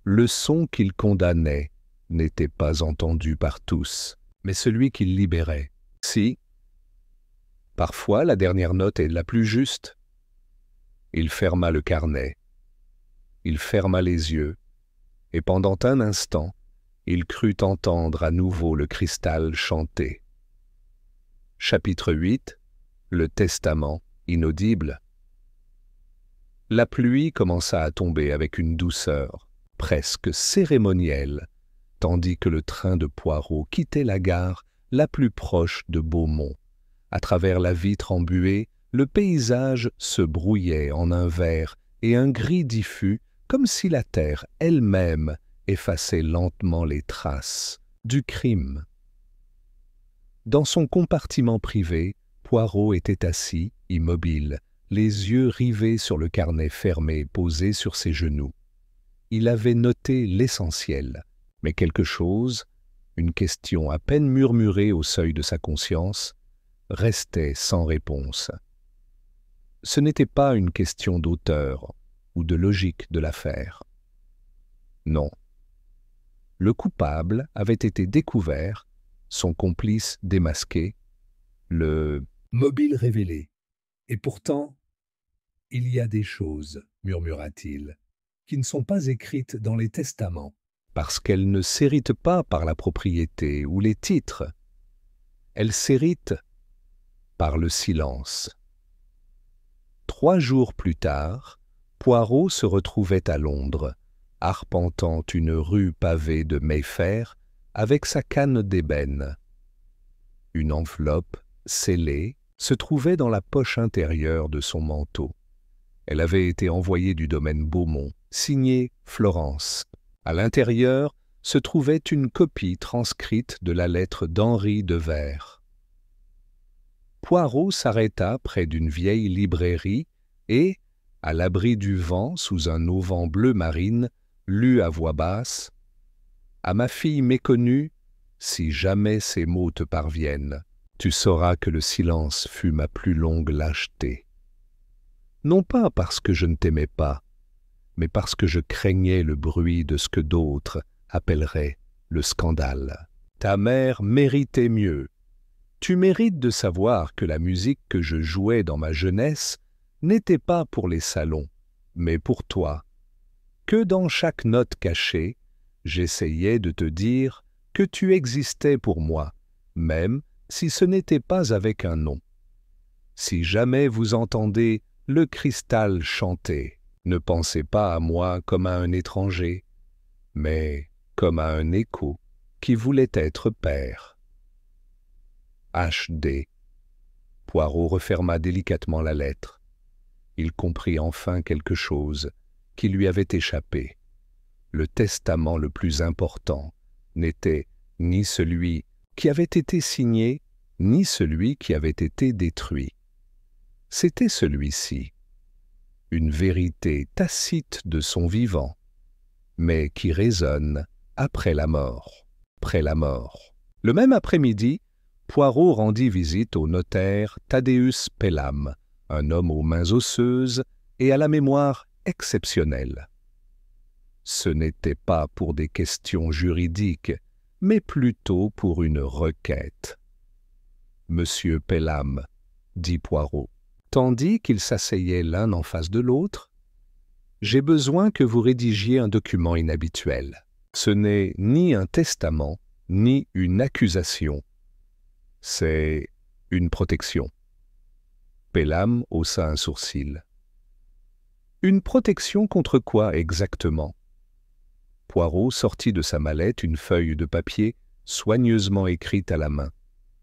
Le son qu'il condamnait n'était pas entendu par tous, mais celui qu'il libérait. Si, parfois la dernière note est la plus juste. Il ferma le carnet. Il ferma les yeux, et pendant un instant, il crut entendre à nouveau le cristal chanter. Chapitre 8. Le testament inaudible. La pluie commença à tomber avec une douceur presque cérémonielle, tandis que le train de Poirot quittait la gare la plus proche de Beaumont. À travers la vitre embuée, le paysage se brouillait en un vert et un gris diffus, comme si la terre elle-même effaçait lentement les traces du crime. Dans son compartiment privé, Poirot était assis, immobile, les yeux rivés sur le carnet fermé posé sur ses genoux. Il avait noté l'essentiel, mais quelque chose, une question à peine murmurée au seuil de sa conscience, restait sans réponse. Ce n'était pas une question d'auteur ou de logique de l'affaire. Non. Le coupable avait été découvert, son complice démasqué, le mobile révélé. Et pourtant, il y a des choses, murmura-t-il, qui ne sont pas écrites dans les testaments. Parce qu'elles ne s'héritent pas par la propriété ou les titres. Elles s'héritent par le silence. 3 jours plus tard, Poirot se retrouvait à Londres, arpentant une rue pavée de Mayfair avec sa canne d'ébène. Une enveloppe, scellée, se trouvait dans la poche intérieure de son manteau. Elle avait été envoyée du domaine Beaumont, signée Florence. À l'intérieur se trouvait une copie transcrite de la lettre d'Henri de Vere. Poirot s'arrêta près d'une vieille librairie et, à l'abri du vent sous un auvent bleu marine, lut à voix basse « À ma fille méconnue, si jamais ces mots te parviennent, tu sauras que le silence fut ma plus longue lâcheté. Non pas parce que je ne t'aimais pas, mais parce que je craignais le bruit de ce que d'autres appelleraient le scandale. Ta mère méritait mieux. Tu mérites de savoir que la musique que je jouais dans ma jeunesse n'était pas pour les salons, mais pour toi, que dans chaque note cachée, j'essayais de te dire que tu existais pour moi, même si ce n'était pas avec un nom. Si jamais vous entendez le cristal chanter, ne pensez pas à moi comme à un étranger, mais comme à un écho qui voulait être père. H.D. Poirot referma délicatement la lettre. Il comprit enfin quelque chose qui lui avait échappé. Le testament le plus important n'était ni celui qui avait été signé, ni celui qui avait été détruit. C'était celui-ci, une vérité tacite de son vivant, mais qui résonne après la mort. Après la mort. Le même après-midi, Poirot rendit visite au notaire Thaddeus Pelham, un homme aux mains osseuses et à la mémoire exceptionnelle. Ce n'était pas pour des questions juridiques, mais plutôt pour une requête. « Monsieur Pelham, dit Poirot, tandis qu'ils s'asseyaient l'un en face de l'autre, j'ai besoin que vous rédigiez un document inhabituel. Ce n'est ni un testament, ni une accusation. C'est une protection. » Pelham haussa un sourcil. « Une protection contre quoi exactement ?» Poirot sortit de sa mallette une feuille de papier soigneusement écrite à la main.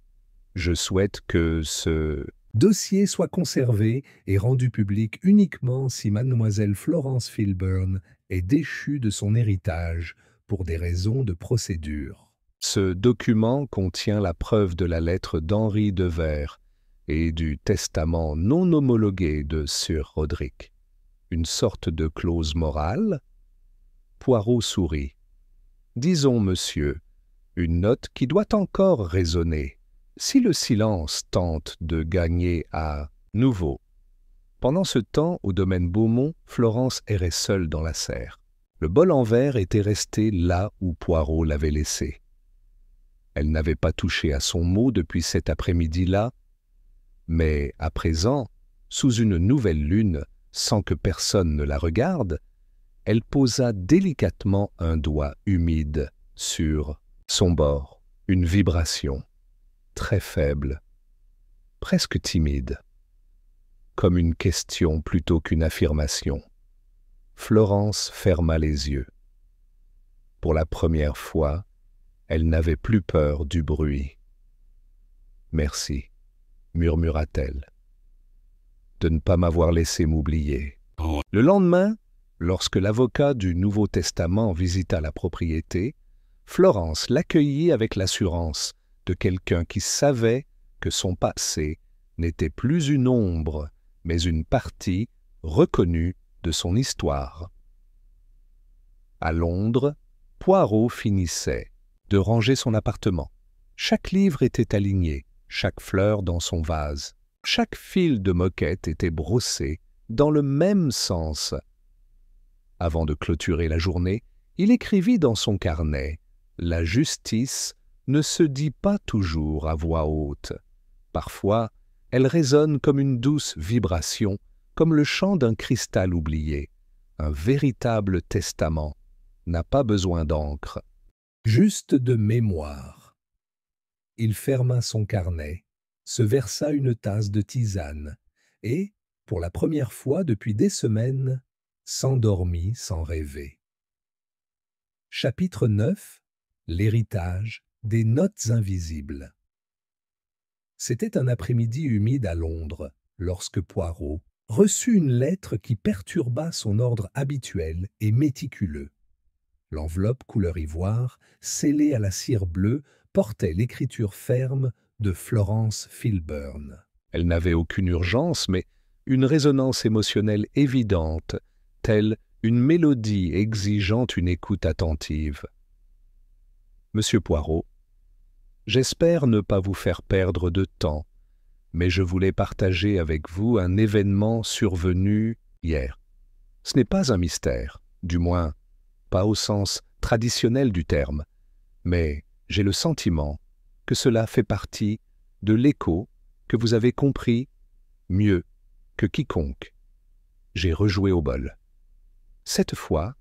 « Je souhaite que ce dossier soit conservé et rendu public uniquement si mademoiselle Florence Filburn est déchue de son héritage pour des raisons de procédure. » Ce document contient la preuve de la lettre d'Henri Devers et du testament non homologué de Sir Roderick. Une sorte de clause morale ? Poirot sourit. « Disons, monsieur, une note qui doit encore résonner, si le silence tente de gagner à nouveau. » Pendant ce temps, au domaine Beaumont, Florence errait seule dans la serre. Le bol en verre était resté là où Poirot l'avait laissé. Elle n'avait pas touché à son mot depuis cet après-midi-là, mais à présent, sous une nouvelle lune, sans que personne ne la regarde, elle posa délicatement un doigt humide sur son bord, une vibration, très faible, presque timide, comme une question plutôt qu'une affirmation. Florence ferma les yeux. Pour la première fois, elle n'avait plus peur du bruit. « Merci, » murmura-t-elle, « de ne pas m'avoir laissé m'oublier. » Le lendemain, lorsque l'avocat du Nouveau Testament visita la propriété, Florence l'accueillit avec l'assurance de quelqu'un qui savait que son passé n'était plus une ombre, mais une partie reconnue de son histoire. À Londres, Poirot finissait de ranger son appartement. Chaque livre était aligné, chaque fleur dans son vase, chaque fil de moquette était brossé dans le même sens. Avant de clôturer la journée, il écrivit dans son carnet « La justice ne se dit pas toujours à voix haute. Parfois, elle résonne comme une douce vibration, comme le chant d'un cristal oublié. Un véritable testament n'a pas besoin d'encre. » Juste de mémoire. Il ferma son carnet, se versa une tasse de tisane et, pour la première fois depuis des semaines, s'endormit sans rêver. Chapitre 9. L'héritage des notes invisibles. C'était un après-midi humide à Londres, lorsque Poirot reçut une lettre qui perturba son ordre habituel et méticuleux. L'enveloppe couleur ivoire, scellée à la cire bleue, portait l'écriture ferme de Florence Filburn. Elle n'avait aucune urgence, mais une résonance émotionnelle évidente, telle une mélodie exigeant une écoute attentive. « Monsieur Poirot, j'espère ne pas vous faire perdre de temps, mais je voulais partager avec vous un événement survenu hier. Ce n'est pas un mystère, du moins pas au sens traditionnel du terme, mais j'ai le sentiment que cela fait partie de l'écho que vous avez compris mieux que quiconque. J'ai rejoué au bol. Cette fois,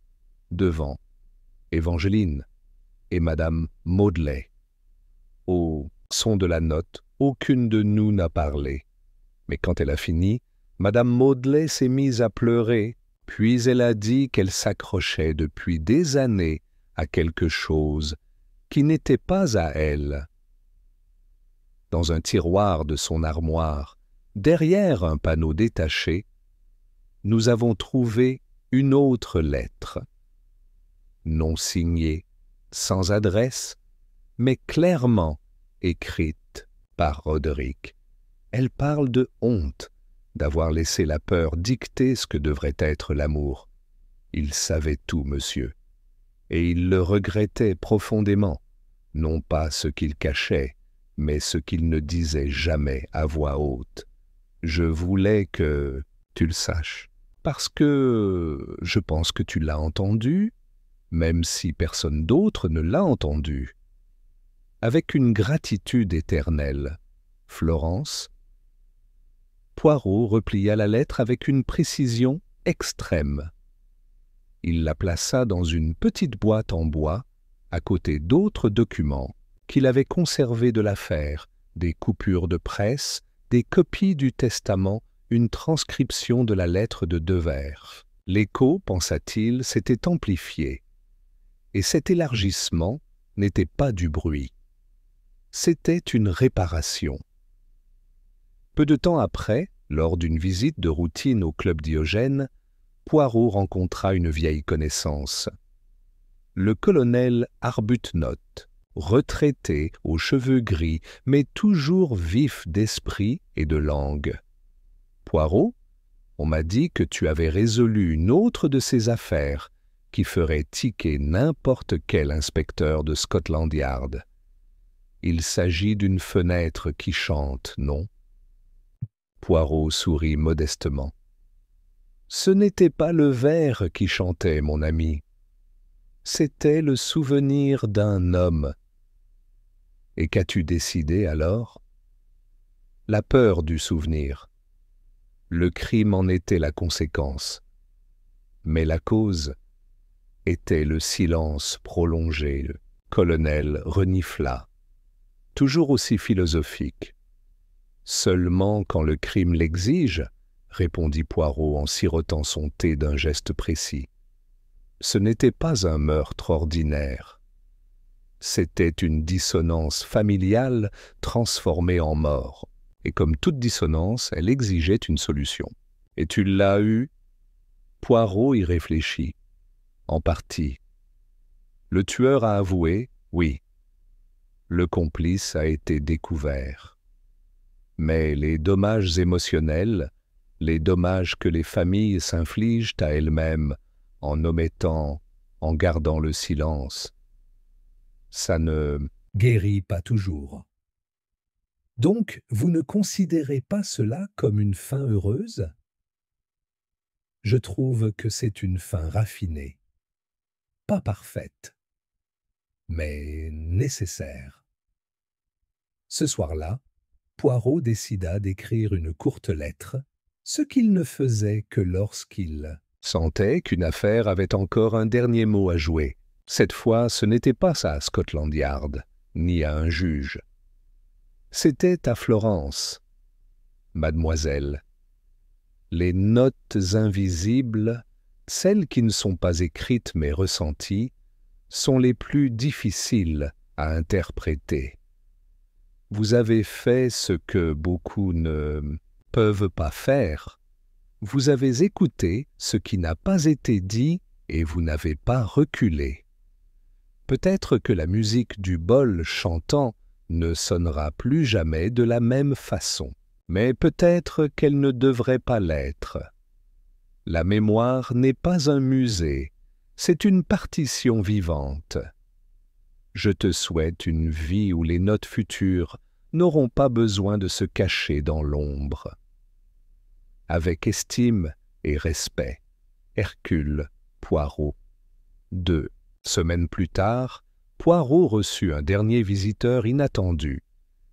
devant Évangeline et Madame Maudley. Au son de la note, aucune de nous n'a parlé. Mais quand elle a fini, Madame Maudley s'est mise à pleurer, puis elle a dit qu'elle s'accrochait depuis des années à quelque chose qui n'était pas à elle. Dans un tiroir de son armoire, derrière un panneau détaché, nous avons trouvé une autre lettre, non signée, sans adresse, mais clairement écrite par Roderick. Elle parle de honte d'avoir laissé la peur dicter ce que devrait être l'amour. Il savait tout, monsieur, et il le regrettait profondément, non pas ce qu'il cachait, mais ce qu'il ne disait jamais à voix haute. Je voulais que tu le saches, parce que je pense que tu l'as entendu, même si personne d'autre ne l'a entendu. Avec une gratitude éternelle, Florence. Poirot replia la lettre avec une précision extrême. Il la plaça dans une petite boîte en bois, à côté d'autres documents qu'il avait conservés de l'affaire, des coupures de presse, des copies du testament, une transcription de la lettre de Devers. L'écho, pensa-t-il, s'était amplifié. Et cet élargissement n'était pas du bruit. C'était une réparation. Peu de temps après, lors d'une visite de routine au club Diogène, Poirot rencontra une vieille connaissance. Le colonel Arbuthnot, retraité, aux cheveux gris, mais toujours vif d'esprit et de langue. « Poirot, on m'a dit que tu avais résolu une autre de ces affaires qui ferait tiquer n'importe quel inspecteur de Scotland Yard. Il s'agit d'une fenêtre qui chante, non ?» Poirot sourit modestement. « Ce n'était pas le verre qui chantait, mon ami. C'était le souvenir d'un homme. Et qu'as-tu décidé alors ? La peur du souvenir. Le crime en était la conséquence. Mais la cause était le silence prolongé. Le colonel renifla, toujours aussi philosophique. « Seulement quand le crime l'exige, » répondit Poirot en sirotant son thé d'un geste précis. Ce n'était pas un meurtre ordinaire. C'était une dissonance familiale transformée en mort. Et comme toute dissonance, elle exigeait une solution. « Et tu l'as eue » Poirot y réfléchit. « En partie. Le tueur a avoué, oui. Le complice a été découvert. Mais les dommages émotionnels, les dommages que les familles s'infligent à elles-mêmes en omettant, en gardant le silence, ça ne guérit pas toujours. Donc, vous ne considérez pas cela comme une fin heureuse ? Je trouve que c'est une fin raffinée, pas parfaite, mais nécessaire. Ce soir-là, Poirot décida d'écrire une courte lettre, ce qu'il ne faisait que lorsqu'il sentait qu'une affaire avait encore un dernier mot à jouer. Cette fois, ce n'était pas à Scotland Yard, ni à un juge. C'était à Florence. Mademoiselle, les notes invisibles, celles qui ne sont pas écrites mais ressenties, sont les plus difficiles à interpréter. Vous avez fait ce que beaucoup ne peuvent pas faire. Vous avez écouté ce qui n'a pas été dit et vous n'avez pas reculé. Peut-être que la musique du bol chantant ne sonnera plus jamais de la même façon, mais peut-être qu'elle ne devrait pas l'être. La mémoire n'est pas un musée, c'est une partition vivante. Je te souhaite une vie où les notes futures n'auront pas besoin de se cacher dans l'ombre. Avec estime et respect, Hercule Poirot. 2 semaines plus tard, Poirot reçut un dernier visiteur inattendu.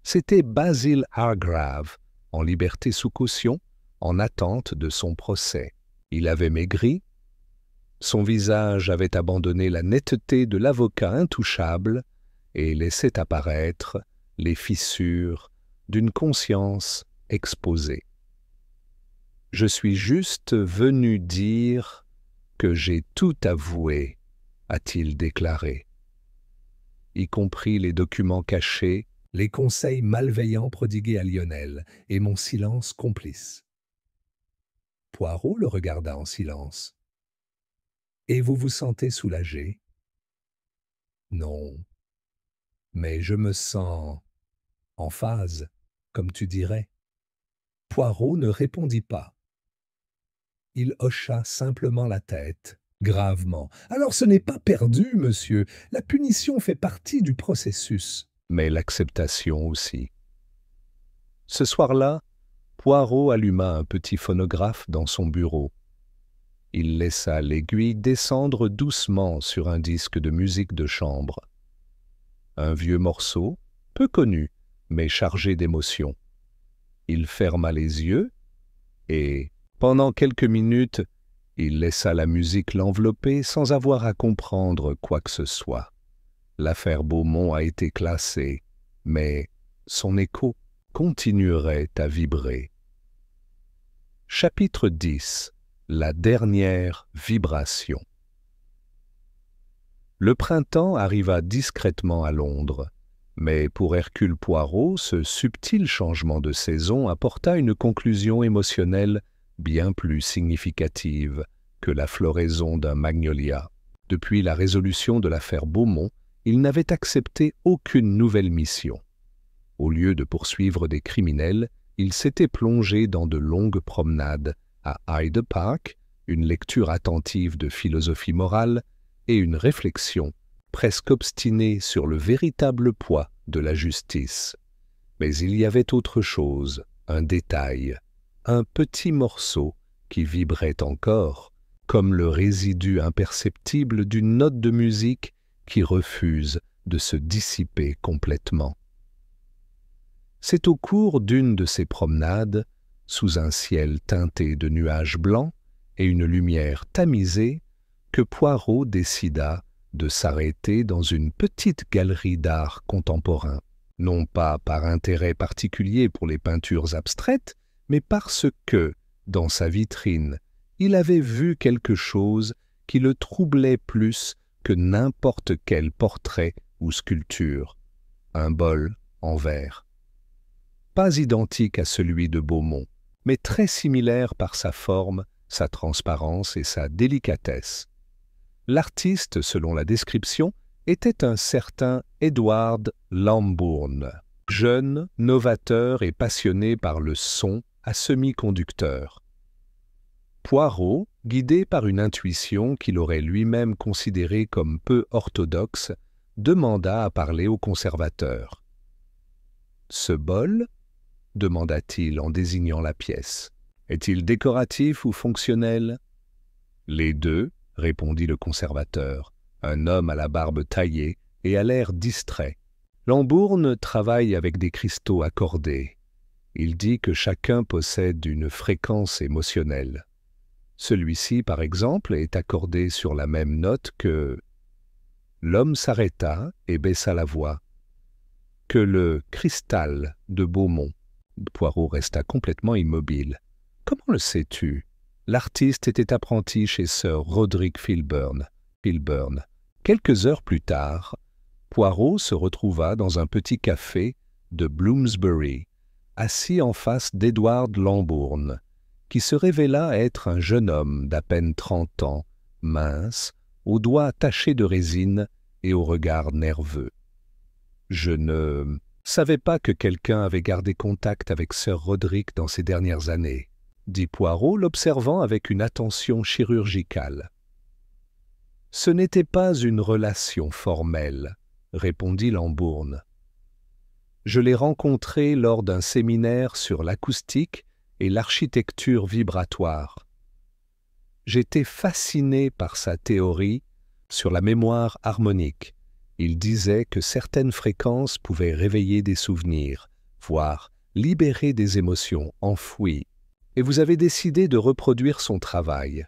C'était Basil Hargrave, en liberté sous caution, en attente de son procès. Il avait maigri, son visage avait abandonné la netteté de l'avocat intouchable et laissait apparaître les fissures d'une conscience exposée. « Je suis juste venu dire que j'ai tout avoué », a-t-il déclaré, y compris les documents cachés, les conseils malveillants prodigués à Lionel et mon silence complice. Poirot le regarda en silence. « Et vous vous sentez soulagé ?»« Non, mais je me sens en phase, comme tu dirais. » Poirot ne répondit pas. Il hocha simplement la tête, gravement. « Alors ce n'est pas perdu, monsieur. La punition fait partie du processus. » Mais l'acceptation aussi. Ce soir-là, Poirot alluma un petit phonographe dans son bureau. Il laissa l'aiguille descendre doucement sur un disque de musique de chambre. Un vieux morceau, peu connu, mais chargé d'émotion. Il ferma les yeux et, pendant quelques minutes, il laissa la musique l'envelopper sans avoir à comprendre quoi que ce soit. L'affaire Beaumont a été classée, mais son écho continuerait à vibrer. Chapitre 10. La dernière vibration. Le printemps arriva discrètement à Londres, mais pour Hercule Poirot, ce subtil changement de saison apporta une conclusion émotionnelle bien plus significative que la floraison d'un magnolia. Depuis la résolution de l'affaire Beaumont, il n'avait accepté aucune nouvelle mission. Au lieu de poursuivre des criminels, il s'était plongé dans de longues promenades à Hyde Park, une lecture attentive de philosophie morale et une réflexion presque obstinée sur le véritable poids de la justice. Mais il y avait autre chose, un détail, un petit morceau qui vibrait encore, comme le résidu imperceptible d'une note de musique qui refuse de se dissiper complètement. C'est au cours d'une de ces promenades, sous un ciel teinté de nuages blancs et une lumière tamisée, que Poirot décida de s'arrêter dans une petite galerie d'art contemporain, non pas par intérêt particulier pour les peintures abstraites, mais parce que, dans sa vitrine, il avait vu quelque chose qui le troublait plus que n'importe quel portrait ou sculpture, un bol en verre. Pas identique à celui de Beaumont, mais très similaire par sa forme, sa transparence et sa délicatesse. L'artiste, selon la description, était un certain Edward Lambourne, jeune, novateur et passionné par le son à semi-conducteur. Poirot, guidé par une intuition qu'il aurait lui-même considérée comme peu orthodoxe, demanda à parler au conservateur. « Ce bol ?» demanda-t-il en désignant la pièce. « Est-il décoratif ou fonctionnel ?»« Les deux, » répondit le conservateur, un homme à la barbe taillée et à l'air distrait. Lambourne travaille avec des cristaux accordés. Il dit que chacun possède une fréquence émotionnelle. Celui-ci, par exemple, est accordé sur la même note que... L'homme s'arrêta et baissa la voix. Que le cristal de Beaumont. Poirot resta complètement immobile. Comment le sais-tu? L'artiste était apprenti chez Sir Roderick Filburn. Quelques heures plus tard, Poirot se retrouva dans un petit café de Bloomsbury, assis en face d'Edward Lambourne, qui se révéla être un jeune homme d'à peine 30 ans, mince, aux doigts tachés de résine et au regard nerveux. « Je ne savais pas que quelqu'un avait gardé contact avec Sir Roderick dans ces dernières années, » dit Poirot, l'observant avec une attention chirurgicale. « Ce n'était pas une relation formelle, » répondit Lambourne. « Je l'ai rencontré lors d'un séminaire sur l'acoustique et l'architecture vibratoire. J'étais fasciné par sa théorie sur la mémoire harmonique. Il disait que certaines fréquences pouvaient réveiller des souvenirs, voire libérer des émotions enfouies. Et vous avez décidé de reproduire son travail.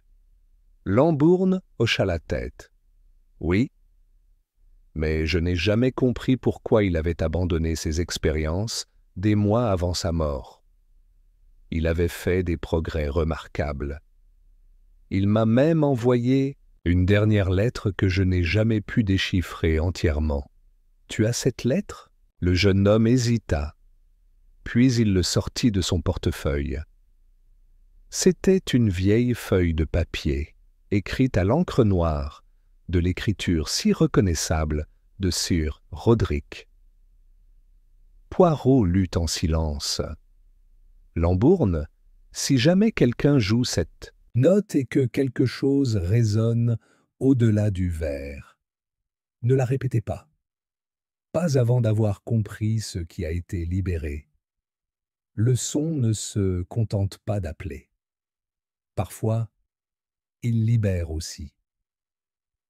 Lambourne hocha la tête. Oui, mais je n'ai jamais compris pourquoi il avait abandonné ses expériences des mois avant sa mort. Il avait fait des progrès remarquables. Il m'a même envoyé une dernière lettre que je n'ai jamais pu déchiffrer entièrement. « Tu as cette lettre ?» Le jeune homme hésita, puis il le sortit de son portefeuille. C'était une vieille feuille de papier, écrite à l'encre noire, de l'écriture si reconnaissable de Sir Roderick. Poirot lut en silence. Lambourne, si jamais quelqu'un joue cette note et que quelque chose résonne au-delà du verre, ne la répétez pas avant d'avoir compris ce qui a été libéré. Le son ne se contente pas d'appeler. Parfois, il libère aussi.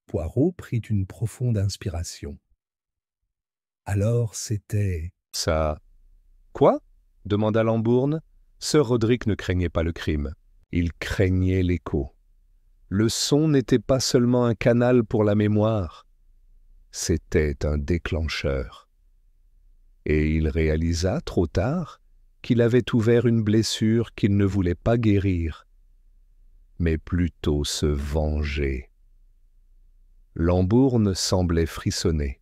Poirot prit une profonde inspiration. Alors c'était... Ça. Quoi? Demanda Lambourne. Sir Roderick ne craignait pas le crime. Il craignait l'écho. Le son n'était pas seulement un canal pour la mémoire, c'était un déclencheur. Et il réalisa, trop tard, qu'il avait ouvert une blessure qu'il ne voulait pas guérir, mais plutôt se venger. Lambourne semblait frissonner.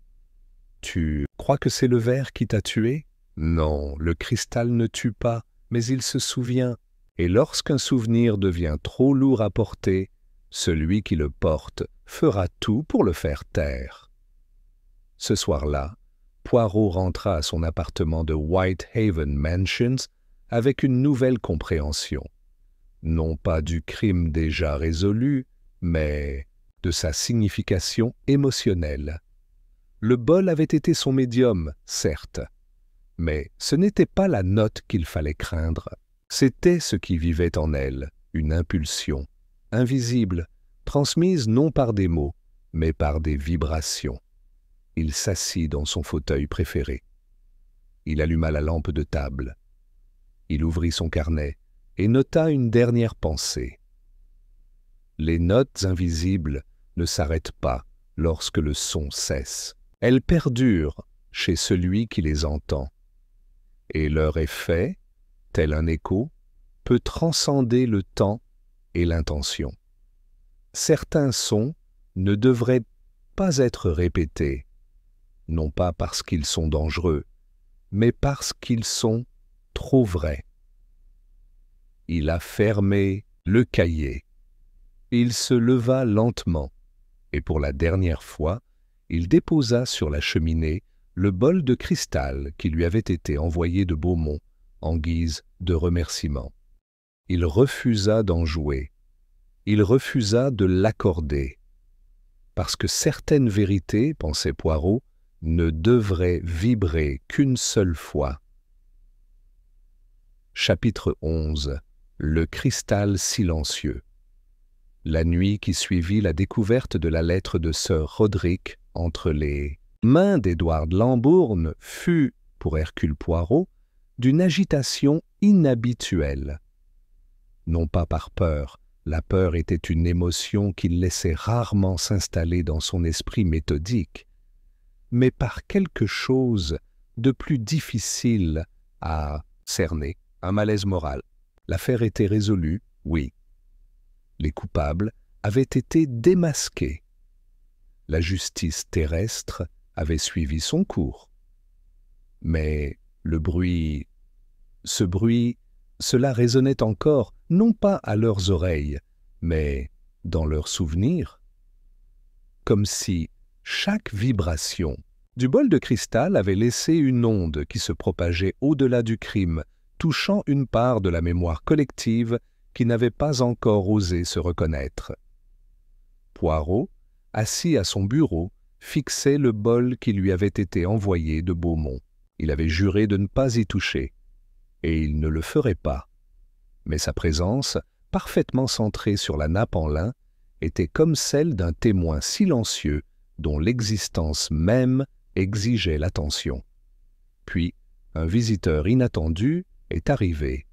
« Tu crois que c'est le verre qui t'a tué ? Non, le cristal ne tue pas, mais il se souvient. Et lorsqu'un souvenir devient trop lourd à porter, celui qui le porte fera tout pour le faire taire. » Ce soir-là, Poirot rentra à son appartement de Whitehaven Mansions avec une nouvelle compréhension. Non pas du crime déjà résolu, mais de sa signification émotionnelle. Le bol avait été son médium, certes, mais ce n'était pas la note qu'il fallait craindre. C'était ce qui vivait en elle, une impulsion, invisible, transmise non par des mots, mais par des vibrations. Il s'assit dans son fauteuil préféré. Il alluma la lampe de table. Il ouvrit son carnet et nota une dernière pensée. Les notes invisibles ne s'arrêtent pas lorsque le son cesse. Elles perdurent chez celui qui les entend. Et leur effet, tel un écho, peut transcender le temps et l'intention. Certains sons ne devraient pas être répétés, non pas parce qu'ils sont dangereux, mais parce qu'ils sont trop vrais. Il a fermé le cahier. Il se leva lentement, et pour la dernière fois, il déposa sur la cheminée le bol de cristal qui lui avait été envoyé de Beaumont en guise de remerciement. Il refusa d'en jouer. Il refusa de l'accorder. Parce que certaines vérités, pensait Poirot, ne devraient vibrer qu'une seule fois. Chapitre 11. Le cristal silencieux. La nuit qui suivit la découverte de la lettre de Sir Roderick entre les mains d'Édouard Lambourne fut, pour Hercule Poirot, d'une agitation inhabituelle. Non pas par peur, la peur était une émotion qu'il laissait rarement s'installer dans son esprit méthodique, mais par quelque chose de plus difficile à cerner, un malaise moral. L'affaire était résolue, oui. Les coupables avaient été démasqués. La justice terrestre avait suivi son cours. Mais le bruit, cela résonnait encore, non pas à leurs oreilles, mais dans leurs souvenirs. Comme si chaque vibration du bol de cristal avait laissé une onde qui se propageait au-delà du crime, touchant une part de la mémoire collective qui n'avait pas encore osé se reconnaître. Poirot, assis à son bureau, fixait le bol qui lui avait été envoyé de Beaumont. Il avait juré de ne pas y toucher, et il ne le ferait pas. Mais sa présence parfaitement centrée sur la nappe en lin, était comme celle d'un témoin silencieux dont l'existence même exigeait l'attention. Puis, un visiteur inattendu est arrivé.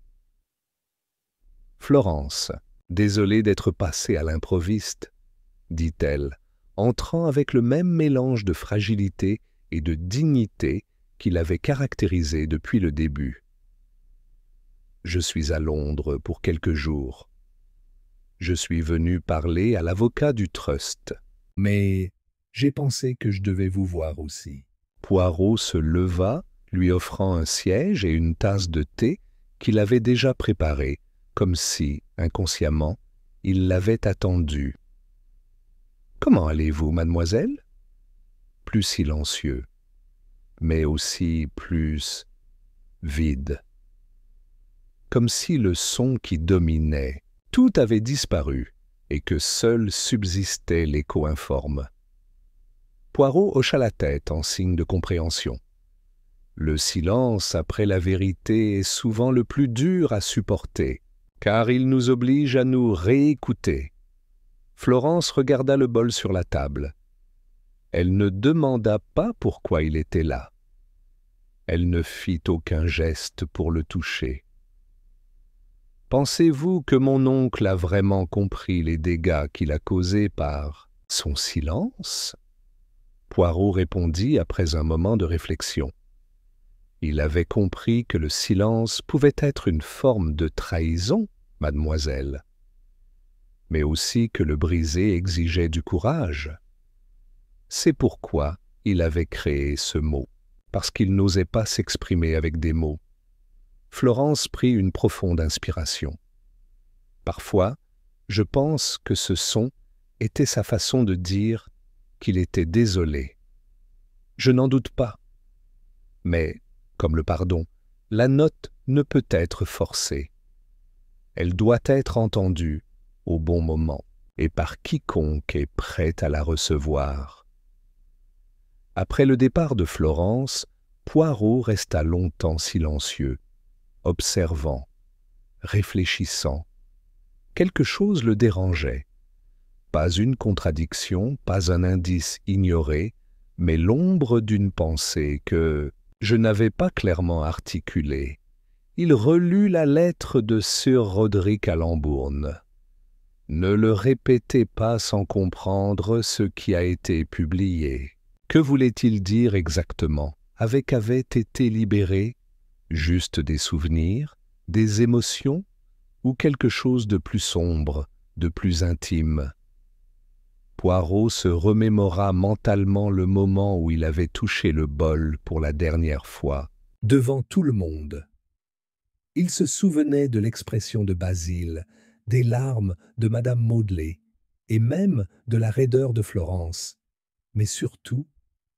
« Florence, désolée d'être passée à l'improviste, » dit-elle, entrant avec le même mélange de fragilité et de dignité qui l'avait caractérisée depuis le début. « Je suis à Londres pour quelques jours. Je suis venu parler à l'avocat du trust. » Mais j'ai pensé que je devais vous voir aussi. Poirot se leva, lui offrant un siège et une tasse de thé qu'il avait déjà préparée, comme si, inconsciemment, il l'avait attendue. « Comment allez-vous, mademoiselle ?» Plus silencieux, mais aussi plus vide. Comme si le son qui dominait, tout avait disparu et que seul subsistait l'écho informe. Poirot hocha la tête en signe de compréhension. Le silence après la vérité est souvent le plus dur à supporter, car il nous oblige à nous réécouter. Florence regarda le bol sur la table. Elle ne demanda pas pourquoi il était là. Elle ne fit aucun geste pour le toucher. « Pensez-vous que mon oncle a vraiment compris les dégâts qu'il a causés par son silence ?» Poirot répondit après un moment de réflexion. Il avait compris que le silence pouvait être une forme de trahison, mademoiselle, mais aussi que le briser exigeait du courage. C'est pourquoi il avait créé ce mot, parce qu'il n'osait pas s'exprimer avec des mots. Florence prit une profonde inspiration. Parfois, je pense que ce son était sa façon de dire qu'il était désolé. Je n'en doute pas. Mais, comme le pardon, la note ne peut être forcée. Elle doit être entendue au bon moment et par quiconque est prêt à la recevoir. Après le départ de Florence, Poirot resta longtemps silencieux, observant, réfléchissant. Quelque chose le dérangeait. Pas une contradiction, pas un indice ignoré, mais l'ombre d'une pensée que je n'avais pas clairement articulée. Il relut la lettre de Sir Roderick à Lambourne. Ne le répétez pas sans comprendre ce qui a été publié. Que voulait-il dire exactement? Avait été libéré? Juste des souvenirs, des émotions, ou quelque chose de plus sombre, de plus intime? Poirot se remémora mentalement le moment où il avait touché le bol pour la dernière fois. Devant tout le monde. Il se souvenait de l'expression de Basile, des larmes de Madame Maudley, et même de la raideur de Florence. Mais surtout,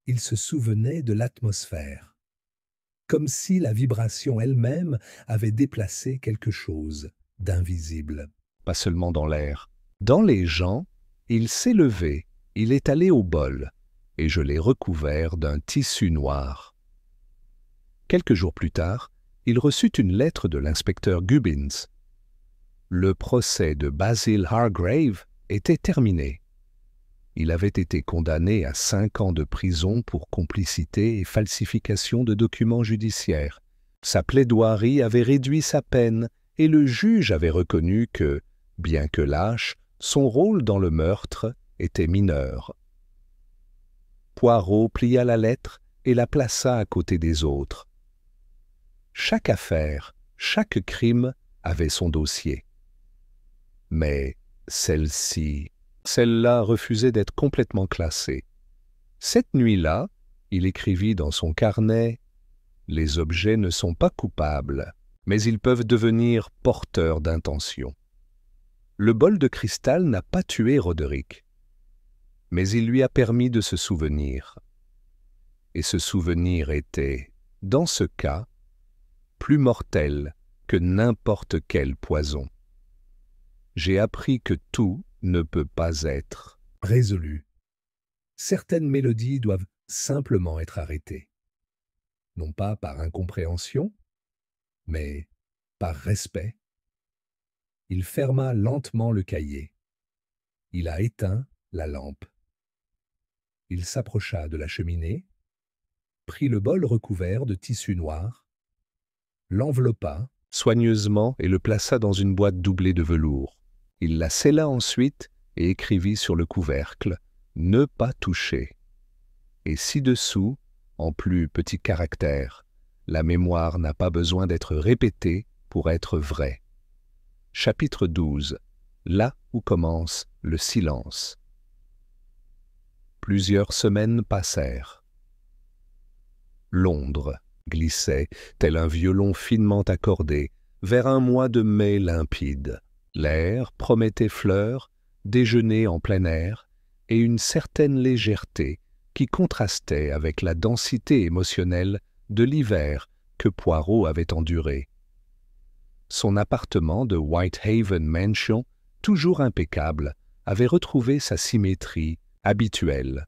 il se souvenait de l'atmosphère. Comme si la vibration elle-même avait déplacé quelque chose d'invisible. Pas seulement dans l'air. Dans les gens, il s'est levé, il est allé au bol, et je l'ai recouvert d'un tissu noir. Quelques jours plus tard, il reçut une lettre de l'inspecteur Gubbins. Le procès de Basil Hargrave était terminé. Il avait été condamné à 5 ans de prison pour complicité et falsification de documents judiciaires. Sa plaidoirie avait réduit sa peine et le juge avait reconnu que, bien que lâche, son rôle dans le meurtre était mineur. Poirot plia la lettre et la plaça à côté des autres. Chaque affaire, chaque crime avait son dossier. Mais celle-là refusait d'être complètement classée. Cette nuit-là, il écrivit dans son carnet « Les objets ne sont pas coupables, mais ils peuvent devenir porteurs d'intentions. » Le bol de cristal n'a pas tué Roderick, mais il lui a permis de se souvenir. Et ce souvenir était, dans ce cas, plus mortel que n'importe quel poison. J'ai appris que tout ne peut pas être résolu. Certaines mélodies doivent simplement être arrêtées. Non pas par incompréhension, mais par respect. Il ferma lentement le cahier. Il a éteint la lampe. Il s'approcha de la cheminée, prit le bol recouvert de tissu noir, l'enveloppa soigneusement et le plaça dans une boîte doublée de velours. Il la scella ensuite et écrivit sur le couvercle « Ne pas toucher ». Et ci-dessous, en plus petits caractères, la mémoire n'a pas besoin d'être répétée pour être vraie. Chapitre 12. Là où commence le silence. Plusieurs semaines passèrent. Londres glissait, tel un violon finement accordé, vers un mois de mai limpide. L'air promettait fleurs, déjeuner en plein air, et une certaine légèreté qui contrastait avec la densité émotionnelle de l'hiver que Poirot avait enduré. Son appartement de Whitehaven Mansion, toujours impeccable, avait retrouvé sa symétrie habituelle.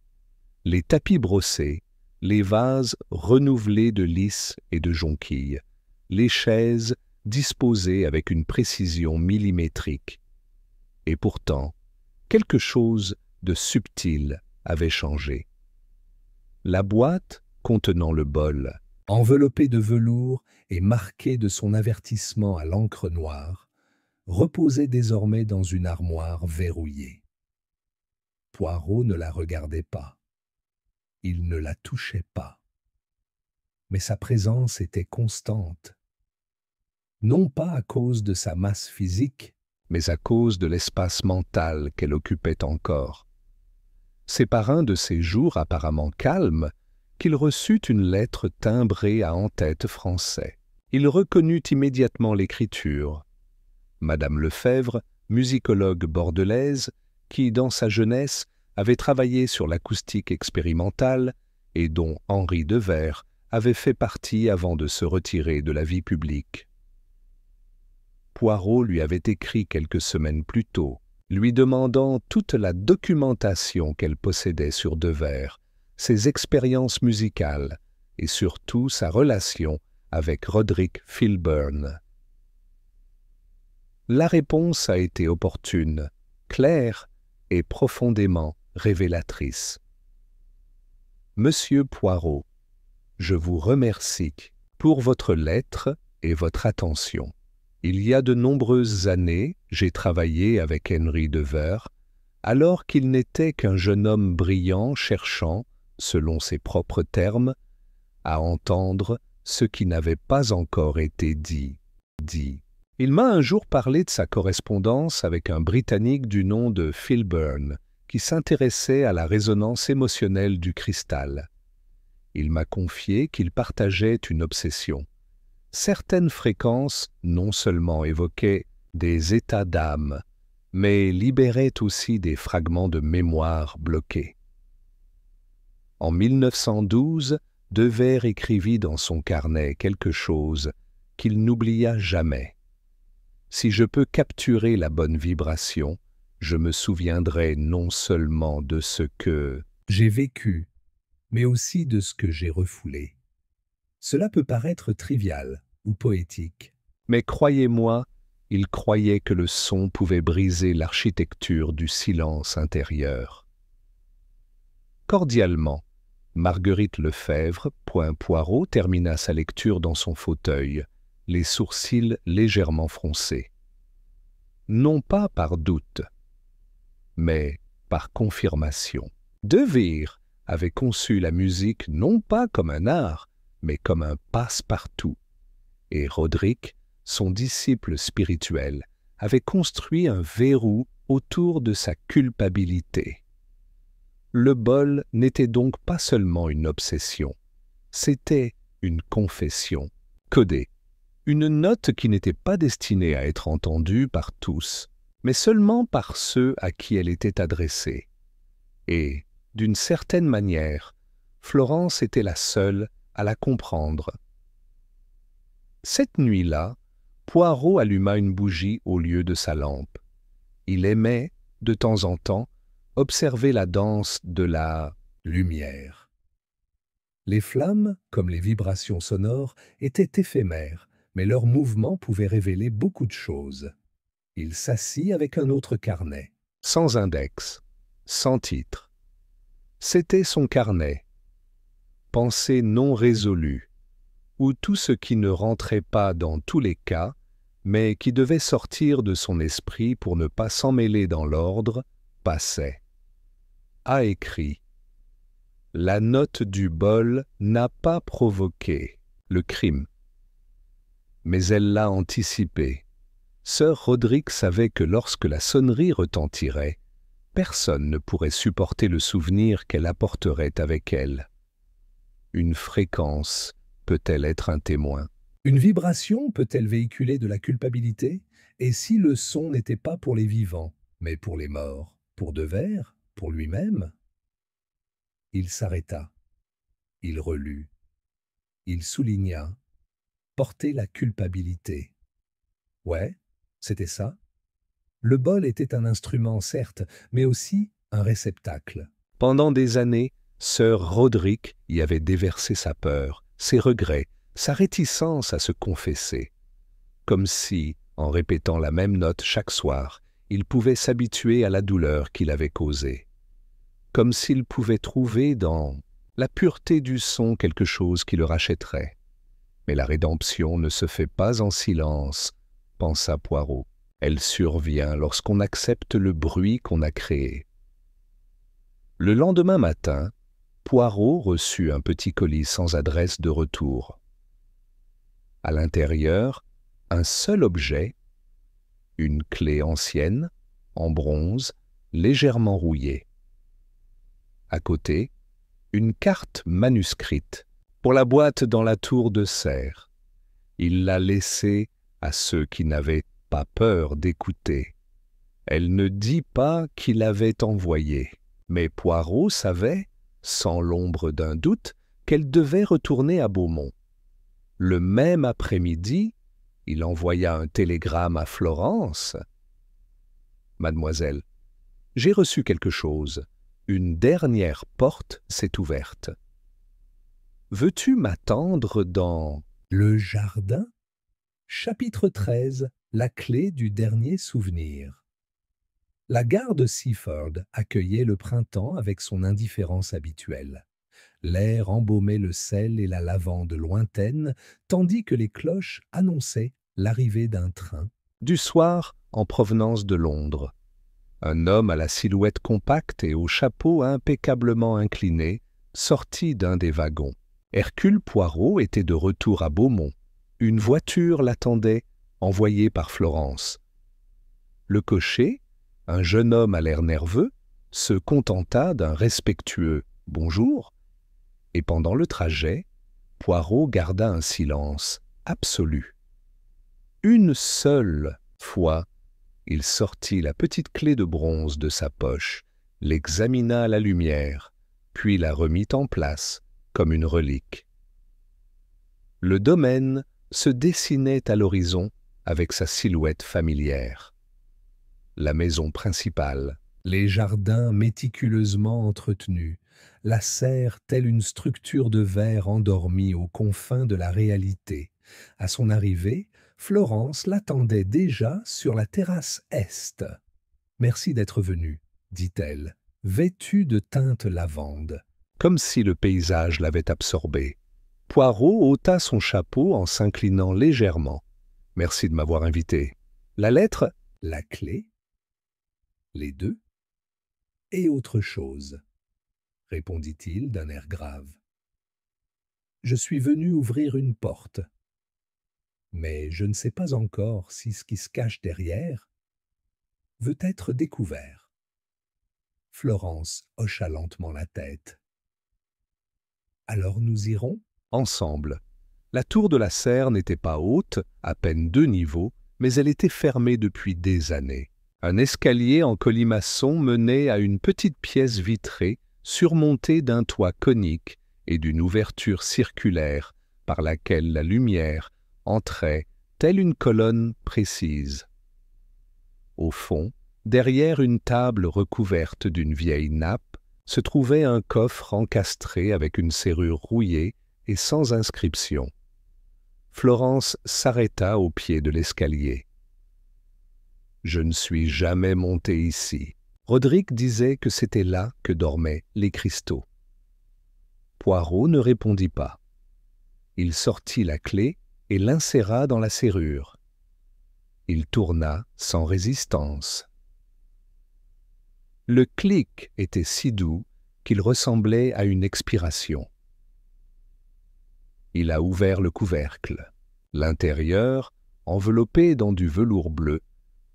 Les tapis brossés, les vases renouvelés de lys et de jonquilles, les chaises disposées avec une précision millimétrique. Et pourtant, quelque chose de subtil avait changé. La boîte contenant le bol, enveloppée de velours et marquée de son avertissement à l'encre noire, reposait désormais dans une armoire verrouillée. Poirot ne la regardait pas. Il ne la touchait pas. Mais sa présence était constante. Non pas à cause de sa masse physique, mais à cause de l'espace mental qu'elle occupait encore. C'est par un de ces jours apparemment calmes qu'il reçut une lettre timbrée à en-tête français. Il reconnut immédiatement l'écriture. Madame Lefebvre, musicologue bordelaise, qui, dans sa jeunesse, avait travaillé sur l'acoustique expérimentale et dont Henri Devers avait fait partie avant de se retirer de la vie publique. Poirot lui avait écrit quelques semaines plus tôt, lui demandant toute la documentation qu'elle possédait sur Devers, ses expériences musicales et surtout sa relation avec Roderick Filburn. La réponse a été opportune, claire et profondément révélatrice. Monsieur Poirot, je vous remercie pour votre lettre et votre attention. Il y a de nombreuses années, j'ai travaillé avec Henri Devers, alors qu'il n'était qu'un jeune homme brillant cherchant, selon ses propres termes, à entendre ce qui n'avait pas encore été dit. Il m'a un jour parlé de sa correspondance avec un Britannique du nom de Filburn, qui s'intéressait à la résonance émotionnelle du cristal. Il m'a confié qu'il partageait une obsession. Certaines fréquences non seulement évoquaient des états d'âme, mais libéraient aussi des fragments de mémoire bloqués. En 1912, Devers écrivit dans son carnet quelque chose qu'il n'oublia jamais. Si je peux capturer la bonne vibration, je me souviendrai non seulement de ce que j'ai vécu, mais aussi de ce que j'ai refoulé. Cela peut paraître trivial ou poétique. Mais croyez-moi, il croyait que le son pouvait briser l'architecture du silence intérieur. Cordialement, Marguerite Lefebvre, Poirot termina sa lecture dans son fauteuil, les sourcils légèrement froncés. Non pas par doute, mais par confirmation. Devers avait conçu la musique non pas comme un art, mais comme un passe-partout. Et Roderick, son disciple spirituel, avait construit un verrou autour de sa culpabilité. Le bol n'était donc pas seulement une obsession, c'était une confession, codée, une note qui n'était pas destinée à être entendue par tous, mais seulement par ceux à qui elle était adressée. Et, d'une certaine manière, Florence était la seule à la comprendre. Cette nuit-là, Poirot alluma une bougie au lieu de sa lampe. Il aimait, de temps en temps, observer la danse de la lumière. Les flammes, comme les vibrations sonores, étaient éphémères, mais leur mouvement pouvait révéler beaucoup de choses. Il s'assit avec un autre carnet. Sans index, sans titre. C'était son carnet. Pensée non résolue, où tout ce qui ne rentrait pas dans tous les cas, mais qui devait sortir de son esprit pour ne pas s'emmêler dans l'ordre, passait. A écrit. La note du bol n'a pas provoqué le crime, mais elle l'a anticipé. Sir Roderick savait que lorsque la sonnerie retentirait, personne ne pourrait supporter le souvenir qu'elle apporterait avec elle. Une fréquence peut-elle être un témoin? Une vibration peut-elle véhiculer de la culpabilité? Et si le son n'était pas pour les vivants, mais pour les morts, pour Devers, pour lui-même? Il s'arrêta. Il relut. Il souligna. Porter la culpabilité. Ouais, c'était ça. Le bol était un instrument, certes, mais aussi un réceptacle. Pendant des années, Sir Roderick y avait déversé sa peur, ses regrets, sa réticence à se confesser. Comme si, en répétant la même note chaque soir, il pouvait s'habituer à la douleur qu'il avait causée. Comme s'il pouvait trouver dans la pureté du son quelque chose qui le rachèterait. Mais la rédemption ne se fait pas en silence, pensa Poirot. Elle survient lorsqu'on accepte le bruit qu'on a créé. Le lendemain matin, Poirot reçut un petit colis sans adresse de retour. À l'intérieur, un seul objet, une clé ancienne, en bronze, légèrement rouillée. À côté, une carte manuscrite pour la boîte dans la tour de Serre. Il l'a laissée à ceux qui n'avaient pas peur d'écouter. Elle ne dit pas qui l'avait envoyée, mais Poirot savait, sans l'ombre d'un doute, qu'elle devait retourner à Beaumont. Le même après-midi, il envoya un télégramme à Florence. « Mademoiselle, j'ai reçu quelque chose. Une dernière porte s'est ouverte. Veux-tu m'attendre dans... » Le jardin? Chapitre 13. La clé du dernier souvenir. La gare de Seaford accueillait le printemps avec son indifférence habituelle. L'air embaumait le sel et la lavande lointaine, tandis que les cloches annonçaient l'arrivée d'un train. Du soir, en provenance de Londres. Un homme à la silhouette compacte et au chapeau impeccablement incliné sortit d'un des wagons. Hercule Poirot était de retour à Beaumont. Une voiture l'attendait, envoyée par Florence. Le cocher, un jeune homme à l'air nerveux, se contenta d'un respectueux « bonjour » et pendant le trajet, Poirot garda un silence absolu. Une seule fois, il sortit la petite clé de bronze de sa poche, l'examina à la lumière, puis la remit en place comme une relique. Le domaine se dessinait à l'horizon avec sa silhouette familière. La maison principale, les jardins méticuleusement entretenus, la serre telle une structure de verre endormie aux confins de la réalité. À son arrivée, Florence l'attendait déjà sur la terrasse est. « Merci d'être venu, dit-elle, vêtue de teinte lavande. » Comme si le paysage l'avait absorbé. Poirot ôta son chapeau en s'inclinant légèrement. « Merci de m'avoir invité. La lettre ?» La clé? Les deux? Et autre chose, répondit-il d'un air grave. Je suis venu ouvrir une porte, mais je ne sais pas encore si ce qui se cache derrière veut être découvert. Florence hocha lentement la tête. Alors nous irons? Ensemble. La tour de la serre n'était pas haute, à peine 2 niveaux, mais elle était fermée depuis des années. Un escalier en colimaçon menait à une petite pièce vitrée surmontée d'un toit conique et d'une ouverture circulaire par laquelle la lumière entrait telle une colonne précise. Au fond, derrière une table recouverte d'une vieille nappe, se trouvait un coffre encastré avec une serrure rouillée et sans inscription. Florence s'arrêta au pied de l'escalier. « Je ne suis jamais monté ici. Roderick disait que c'était là que dormaient les cristaux. Poirot ne répondit pas. Il sortit la clé et l'inséra dans la serrure. Il tourna sans résistance. Le clic était si doux qu'il ressemblait à une expiration. Il a ouvert le couvercle. L'intérieur, enveloppé dans du velours bleu,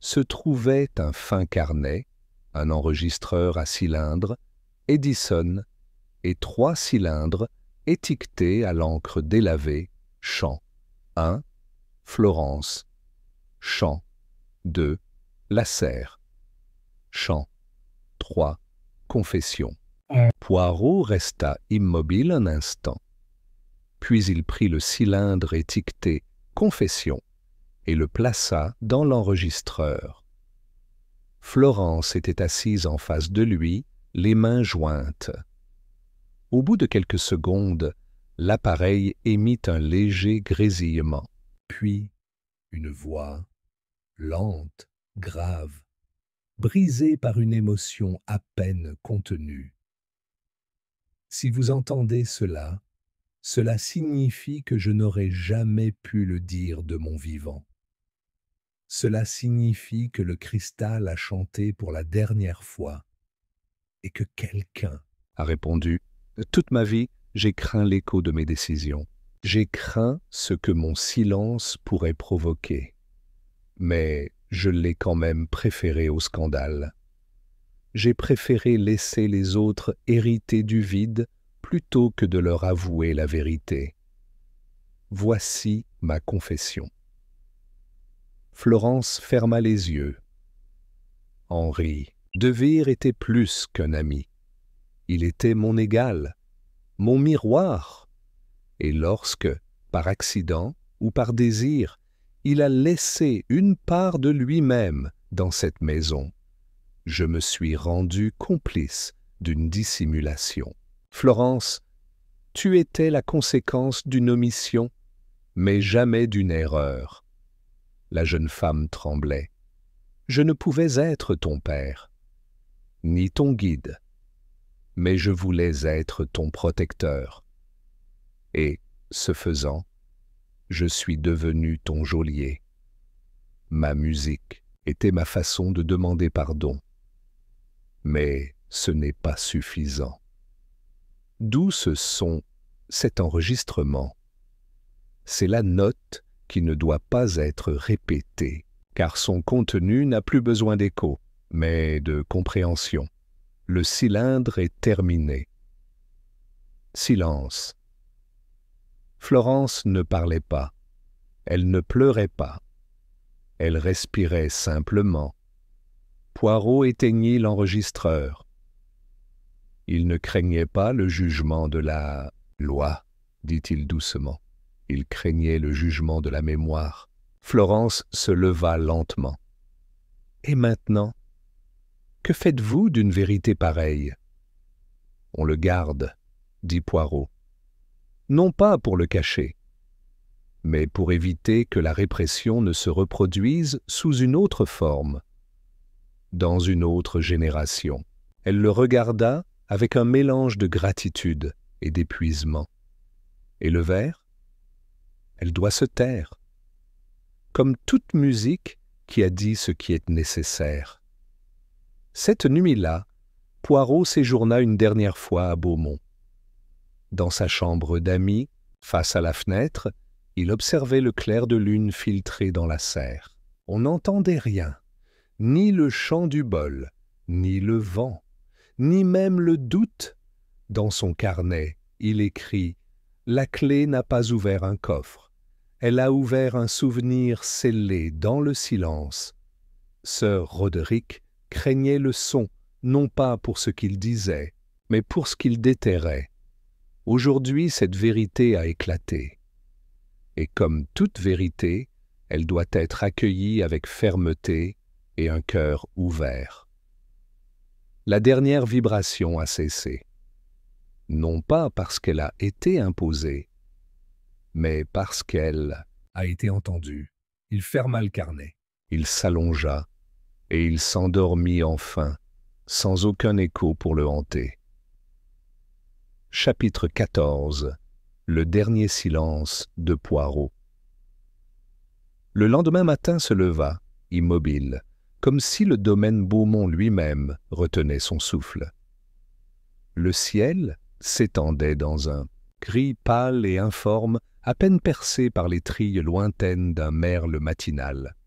se trouvait un fin carnet, un enregistreur à cylindre, Edison et 3 cylindres étiquetés à l'encre délavée, chant 1, Florence, chant 2, Lasserre, chant 3, Confession. Poirot resta immobile un instant. Puis il prit le cylindre étiqueté Confession et le plaça dans l'enregistreur. Florence était assise en face de lui, les mains jointes. Au bout de quelques secondes, l'appareil émit un léger grésillement. Puis, une voix, lente, grave, brisée par une émotion à peine contenue. Si vous entendez cela, cela signifie que je n'aurais jamais pu le dire de mon vivant. Cela signifie que le cristal a chanté pour la dernière fois et que quelqu'un A répondu « Toute ma vie, j'ai craint l'écho de mes décisions. J'ai craint ce que mon silence pourrait provoquer. Mais je l'ai quand même préféré au scandale. J'ai préféré laisser les autres hériter du vide plutôt que de leur avouer la vérité. Voici ma confession. » Florence ferma les yeux. Henri de Vere était plus qu'un ami. Il était mon égal, mon miroir. Et lorsque, par accident ou par désir, il a laissé une part de lui-même dans cette maison, je me suis rendu complice d'une dissimulation. Florence, tu étais la conséquence d'une omission, mais jamais d'une erreur. La jeune femme tremblait. Je ne pouvais être ton père, ni ton guide, mais je voulais être ton protecteur. Et, ce faisant, je suis devenu ton geôlier. Ma musique était ma façon de demander pardon. Mais ce n'est pas suffisant. D'où ce son, cet enregistrement? C'est la note qui ne doit pas être répétée, car son contenu n'a plus besoin d'écho, mais de compréhension. Le cylindre est terminé. Silence. Florence ne parlait pas. Elle ne pleurait pas. Elle respirait simplement. Poirot éteignit l'enregistreur. Il ne craignait pas le jugement de la loi, dit-il doucement. Il craignait le jugement de la mémoire. Florence se leva lentement. « Et maintenant, que faites-vous d'une vérité pareille ?»« On le garde, » dit Poirot. « Non pas pour le cacher, mais pour éviter que la répression ne se reproduise sous une autre forme, dans une autre génération. » Elle le regarda avec un mélange de gratitude et d'épuisement. Et le vers? Elle doit se taire, comme toute musique qui a dit ce qui est nécessaire. Cette nuit-là, Poirot séjourna une dernière fois à Beaumont. Dans sa chambre d'amis, face à la fenêtre, il observait le clair de lune filtrer dans la serre. On n'entendait rien, ni le chant du bol, ni le vent, ni même le doute. Dans son carnet, il écrit « La clé n'a pas ouvert un coffre. Elle a ouvert un souvenir scellé dans le silence. » Sir Roderick craignait le son, non pas pour ce qu'il disait, mais pour ce qu'il déterrait. Aujourd'hui, cette vérité a éclaté. Et comme toute vérité, elle doit être accueillie avec fermeté et un cœur ouvert. La dernière vibration a cessé. Non pas parce qu'elle a été imposée, mais parce qu'elle a été entendue. Il ferma le carnet. Il s'allongea et il s'endormit enfin, sans aucun écho pour le hanter. Chapitre 14. Le dernier silence de Poirot. Le lendemain matin se leva, immobile, comme si le domaine Beaumont lui-même retenait son souffle. Le ciel s'étendait dans un gris pâle et informe, à peine percé par les trilles lointaines d'un merle matinal.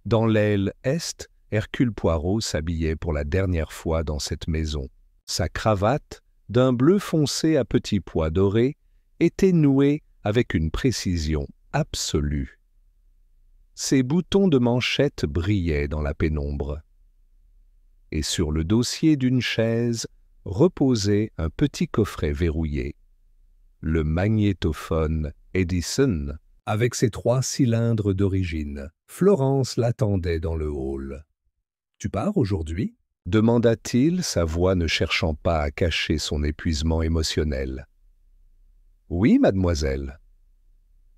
Dans l'aile est, Hercule Poirot s'habillait pour la dernière fois dans cette maison. Sa cravate, d'un bleu foncé à petits pois dorés, était nouée avec une précision absolue. Ses boutons de manchette brillaient dans la pénombre. Et sur le dossier d'une chaise reposait un petit coffret verrouillé. Le magnétophone Edison, avec ses 3 cylindres d'origine. Florence l'attendait dans le hall. « Tu pars aujourd'hui » demanda-t-il, sa voix ne cherchant pas à cacher son épuisement émotionnel. « Oui, mademoiselle.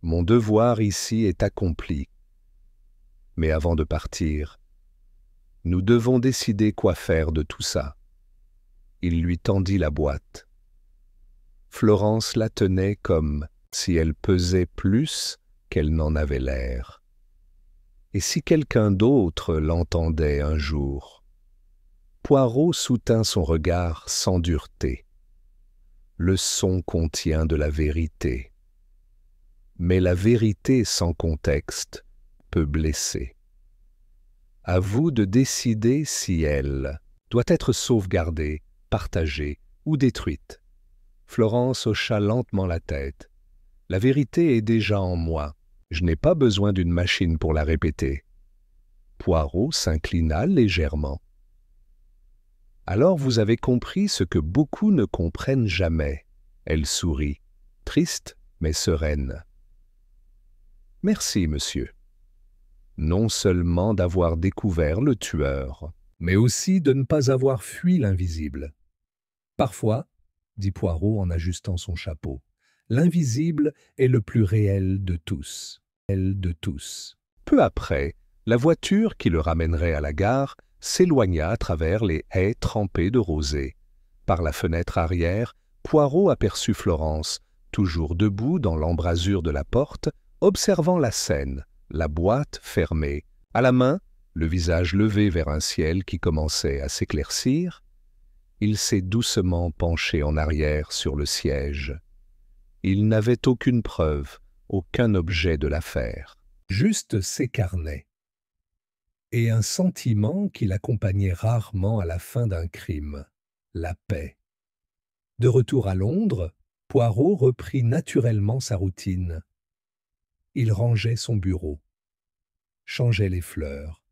Mon devoir ici est accompli. Mais avant de partir, nous devons décider quoi faire de tout ça. » Il lui tendit la boîte. Florence la tenait comme si elle pesait plus qu'elle n'en avait l'air. Et si quelqu'un d'autre l'entendait un jour? Poirot soutint son regard sans dureté. Le son contient de la vérité. Mais la vérité sans contexte peut blesser. À vous de décider si elle doit être sauvegardée, partagée ou détruite. Florence hocha lentement la tête. La vérité est déjà en moi. Je n'ai pas besoin d'une machine pour la répéter. Poirot s'inclina légèrement. Alors vous avez compris ce que beaucoup ne comprennent jamais. Elle sourit, triste mais sereine. Merci, monsieur. Non seulement d'avoir découvert le tueur, mais aussi de ne pas avoir fui l'invisible. Parfois, dit Poirot en ajustant son chapeau, l'invisible est le plus réel de tous. Peu après, la voiture qui le ramènerait à la gare s'éloigna à travers les haies trempées de rosée. Par la fenêtre arrière, Poirot aperçut Florence, toujours debout dans l'embrasure de la porte, observant la scène, la boîte fermée, à la main, le visage levé vers un ciel qui commençait à s'éclaircir. Il s'est doucement penché en arrière sur le siège. Il n'avait aucune preuve, aucun objet de l'affaire. Juste ses carnets. Et un sentiment qui l'accompagnait rarement à la fin d'un crime, la paix. De retour à Londres, Poirot reprit naturellement sa routine. Il rangeait son bureau, changeait les fleurs,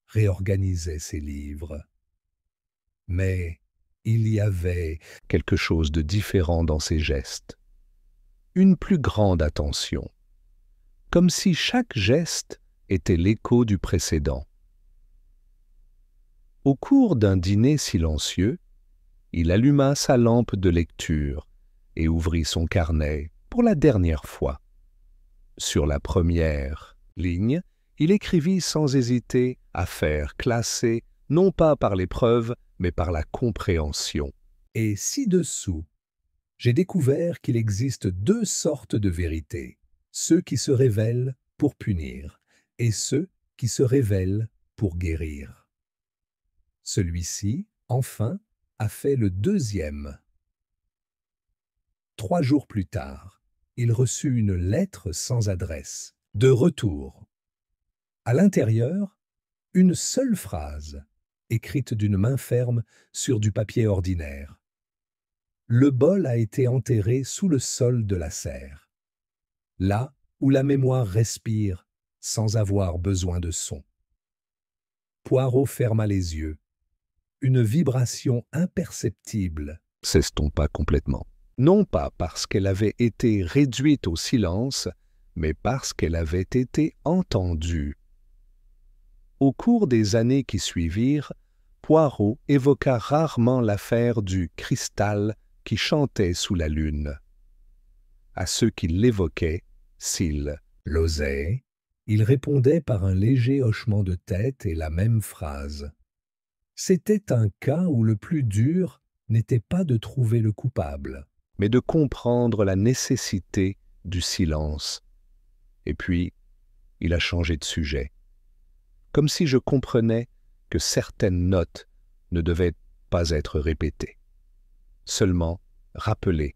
réorganisait ses livres. Mais il y avait quelque chose de différent dans ses gestes. Une plus grande attention, comme si chaque geste était l'écho du précédent. Au cours d'un dîner silencieux, il alluma sa lampe de lecture et ouvrit son carnet pour la dernière fois. Sur la première ligne, il écrivit sans hésiter « Affaire classée », non pas par les preuves, mais par la compréhension. Et ci-dessous, j'ai découvert qu'il existe 2 sortes de vérités, ceux qui se révèlent pour punir et ceux qui se révèlent pour guérir. Celui-ci, enfin, a fait le 2e. 3 jours plus tard, il reçut une lettre sans adresse, de retour. À l'intérieur, une seule phrase, écrite d'une main ferme sur du papier ordinaire. Le bol a été enterré sous le sol de la serre, là où la mémoire respire sans avoir besoin de son. Poirot ferma les yeux. Une vibration imperceptible s'estompa complètement. Non pas parce qu'elle avait été réduite au silence, mais parce qu'elle avait été entendue. Au cours des années qui suivirent, Poirot évoqua rarement l'affaire du cristal qui chantait sous la lune. À ceux qui l'évoquaient, s'il l'osait, Il répondait par un léger hochement de tête et la même phrase. C'était un cas où le plus dur n'était pas de trouver le coupable, mais de comprendre la nécessité du silence. Et puis, il a changé de sujet. Comme si je comprenais que certaines notes ne devaient pas être répétées. Seulement rappelées,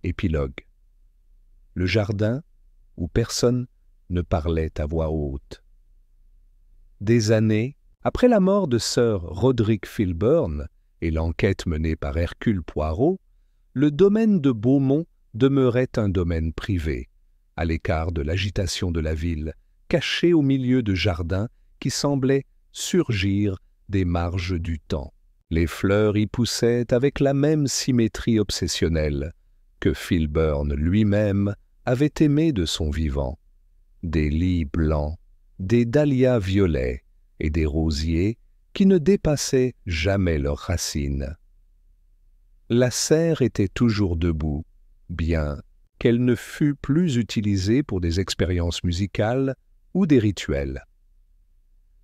épilogue. Le jardin où personne ne parlait à voix haute. Des années après la mort de Sir Roderick Filburn et l'enquête menée par Hercule Poirot, le domaine de Beaumont demeurait un domaine privé, à l'écart de l'agitation de la ville, caché au milieu de jardins qui semblaient surgir des marges du temps. Les fleurs y poussaient avec la même symétrie obsessionnelle que Filburn lui-même avait aimé de son vivant. Des lys blancs, des dahlias violets et des rosiers qui ne dépassaient jamais leurs racines. La serre était toujours debout, bien qu'elle ne fût plus utilisée pour des expériences musicales ou des rituels.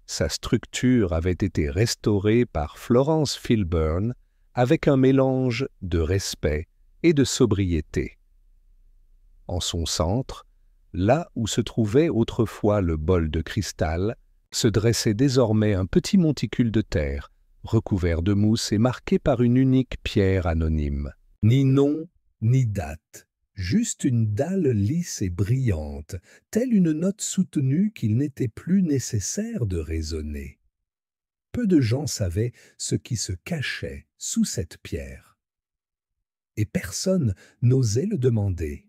Sa structure avait été restaurée par Florence Filburn avec un mélange de respect et de sobriété. En son centre, là où se trouvait autrefois le bol de cristal, se dressait désormais un petit monticule de terre, recouvert de mousse et marqué par une unique pierre anonyme. Ni nom, ni date, juste une dalle lisse et brillante, telle une note soutenue qu'il n'était plus nécessaire de raisonner. Peu de gens savaient ce qui se cachait sous cette pierre. Et personne n'osait le demander.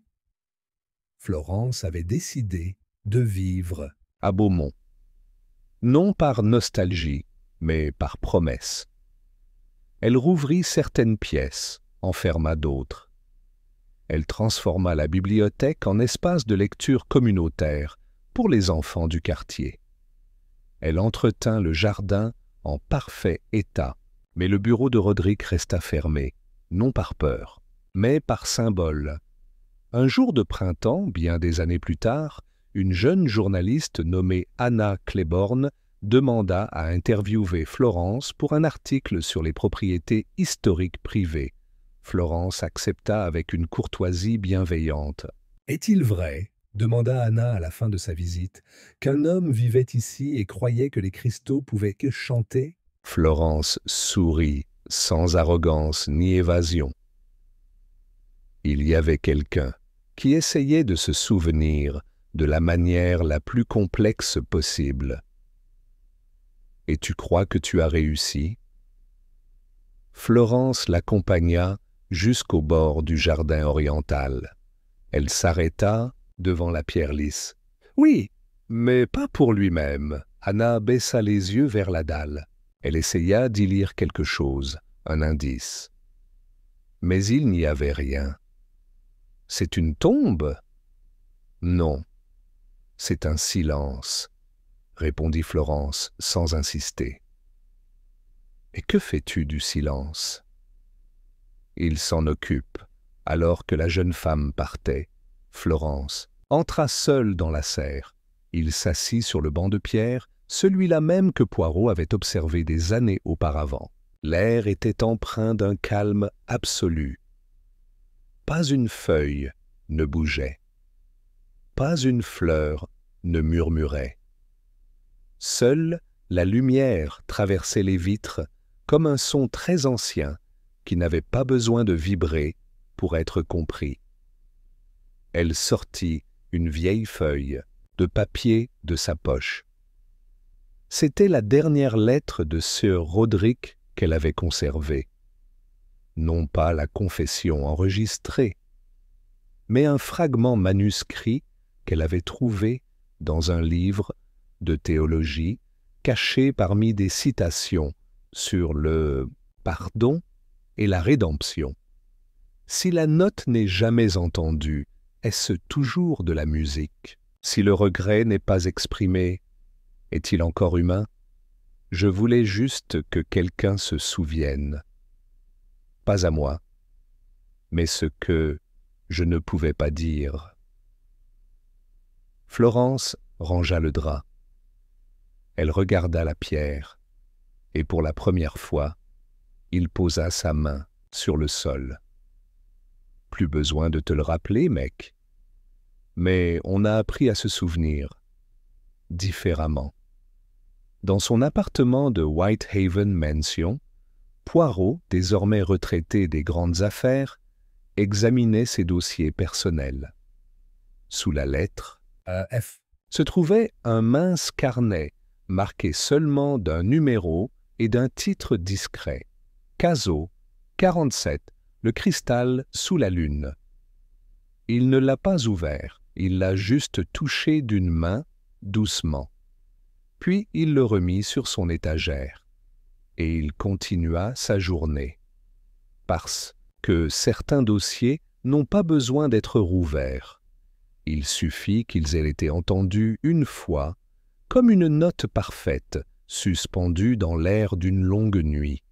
Florence avait décidé de vivre à Beaumont. Non par nostalgie, mais par promesse. Elle rouvrit certaines pièces, en ferma d'autres. Elle transforma la bibliothèque en espace de lecture communautaire pour les enfants du quartier. Elle entretint le jardin en parfait état, mais le bureau de Roderick resta fermé, non par peur, mais par symbole. Un jour de printemps, bien des années plus tard, une jeune journaliste nommée Anna Claiborne demanda à interviewer Florence pour un article sur les propriétés historiques privées. Florence accepta avec une courtoisie bienveillante. « Est-il vrai, demanda Anna à la fin de sa visite, qu'un homme vivait ici et croyait que les cristaux pouvaient que chanter ?» Florence sourit, sans arrogance ni évasion. Il y avait quelqu'un qui essayait de se souvenir de la manière la plus complexe possible. « Et tu crois que tu as réussi ?» Florence l'accompagna jusqu'au bord du jardin oriental. Elle s'arrêta devant la pierre lisse. « Oui, mais pas pour lui-même. » Anna baissa les yeux vers la dalle. Elle essaya d'y lire quelque chose, un indice. Mais il n'y avait rien. « C'est une tombe ?» ?»« Non, c'est un silence, » répondit Florence sans insister. « Et que fais-tu du silence ?» Il s'en occupe. Alors que la jeune femme partait, Florence entra seule dans la serre. Il s'assit sur le banc de pierre, celui-là même que Poirot avait observé des années auparavant. L'air était empreint d'un calme absolu. Pas une feuille ne bougeait. Pas une fleur ne murmurait. Seule la lumière traversait les vitres comme un son très ancien qui n'avait pas besoin de vibrer pour être compris. Elle sortit une vieille feuille de papier de sa poche. C'était la dernière lettre de Sir Roderick qu'elle avait conservée. Non pas la confession enregistrée, mais un fragment manuscrit qu'elle avait trouvé dans un livre de théologie caché parmi des citations sur le pardon et la rédemption. Si la note n'est jamais entendue, est-ce toujours de la musique? Si le regret n'est pas exprimé, est-il encore humain? Je voulais juste que quelqu'un se souvienne. Pas à moi, mais ce que je ne pouvais pas dire. Florence rangea le drap. Elle regarda la pierre, et pour la première fois, il posa sa main sur le sol. « Plus besoin de te le rappeler, mec. Mais on a appris à se souvenir, différemment. » Dans son appartement de Whitehaven Mansion, Poirot, désormais retraité des grandes affaires, examinait ses dossiers personnels. Sous la lettre F. se trouvait un mince carnet marqué seulement d'un numéro et d'un titre discret. Caso 47, le cristal sous la lune. Il ne l'a pas ouvert, il l'a juste touché d'une main, doucement. Puis il le remit sur son étagère, et il continua sa journée. Parce que certains dossiers n'ont pas besoin d'être rouverts. Il suffit qu'ils aient été entendus une fois, comme une note parfaite, suspendue dans l'air d'une longue nuit,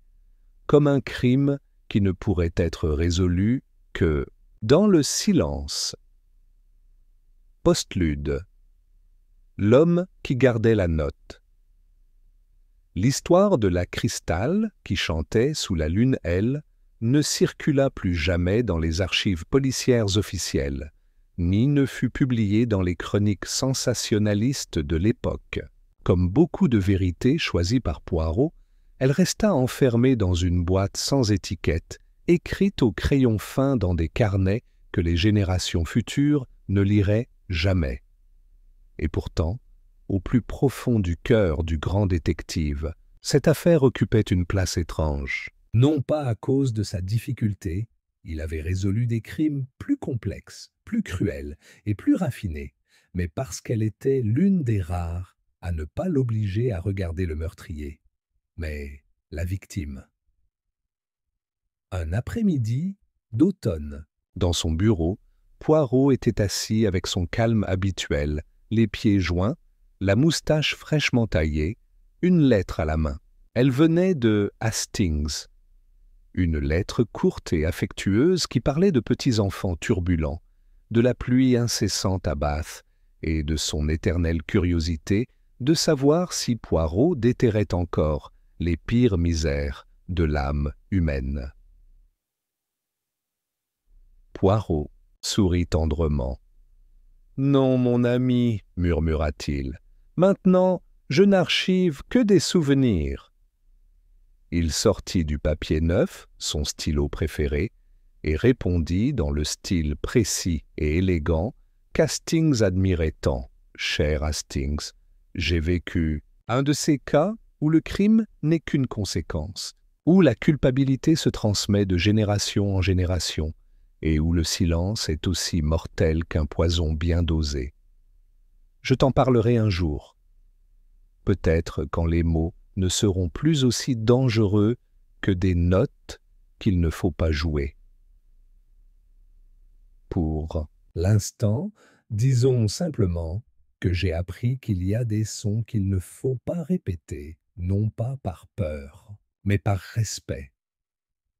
comme un crime qui ne pourrait être résolu que dans le silence. Postlude. L'homme qui gardait la note. L'histoire de la cristal qui chantait sous la lune L ne circula plus jamais dans les archives policières officielles, ni ne fut publiée dans les chroniques sensationnalistes de l'époque. Comme beaucoup de vérités choisies par Poirot, elle resta enfermée dans une boîte sans étiquette, écrite au crayon fin dans des carnets que les générations futures ne liraient jamais. Et pourtant, au plus profond du cœur du grand détective, cette affaire occupait une place étrange. Non pas à cause de sa difficulté, il avait résolu des crimes plus complexes, plus cruels et plus raffinés, mais parce qu'elle était l'une des rares à ne pas l'obliger à regarder le meurtrier, mais la victime. Un après-midi d'automne. Dans son bureau, Poirot était assis avec son calme habituel, les pieds joints, la moustache fraîchement taillée, une lettre à la main. Elle venait de Hastings. Une lettre courte et affectueuse qui parlait de petits enfants turbulents, de la pluie incessante à Bath et de son éternelle curiosité de savoir si Poirot déterrait encore les pires misères de l'âme humaine. Poirot sourit tendrement. « Non, mon ami, murmura-t-il, maintenant je n'archive que des souvenirs. » Il sortit du papier neuf, son stylo préféré, et répondit dans le style précis et élégant qu'Hastings admirait tant. « Cher Hastings, j'ai vécu un de ces cas où le crime n'est qu'une conséquence, où la culpabilité se transmet de génération en génération, et où le silence est aussi mortel qu'un poison bien dosé. Je t'en parlerai un jour. Peut-être quand les mots ne seront plus aussi dangereux que des notes qu'il ne faut pas jouer. Pour l'instant, disons simplement que j'ai appris qu'il y a des sons qu'il ne faut pas répéter, non pas par peur, mais par respect,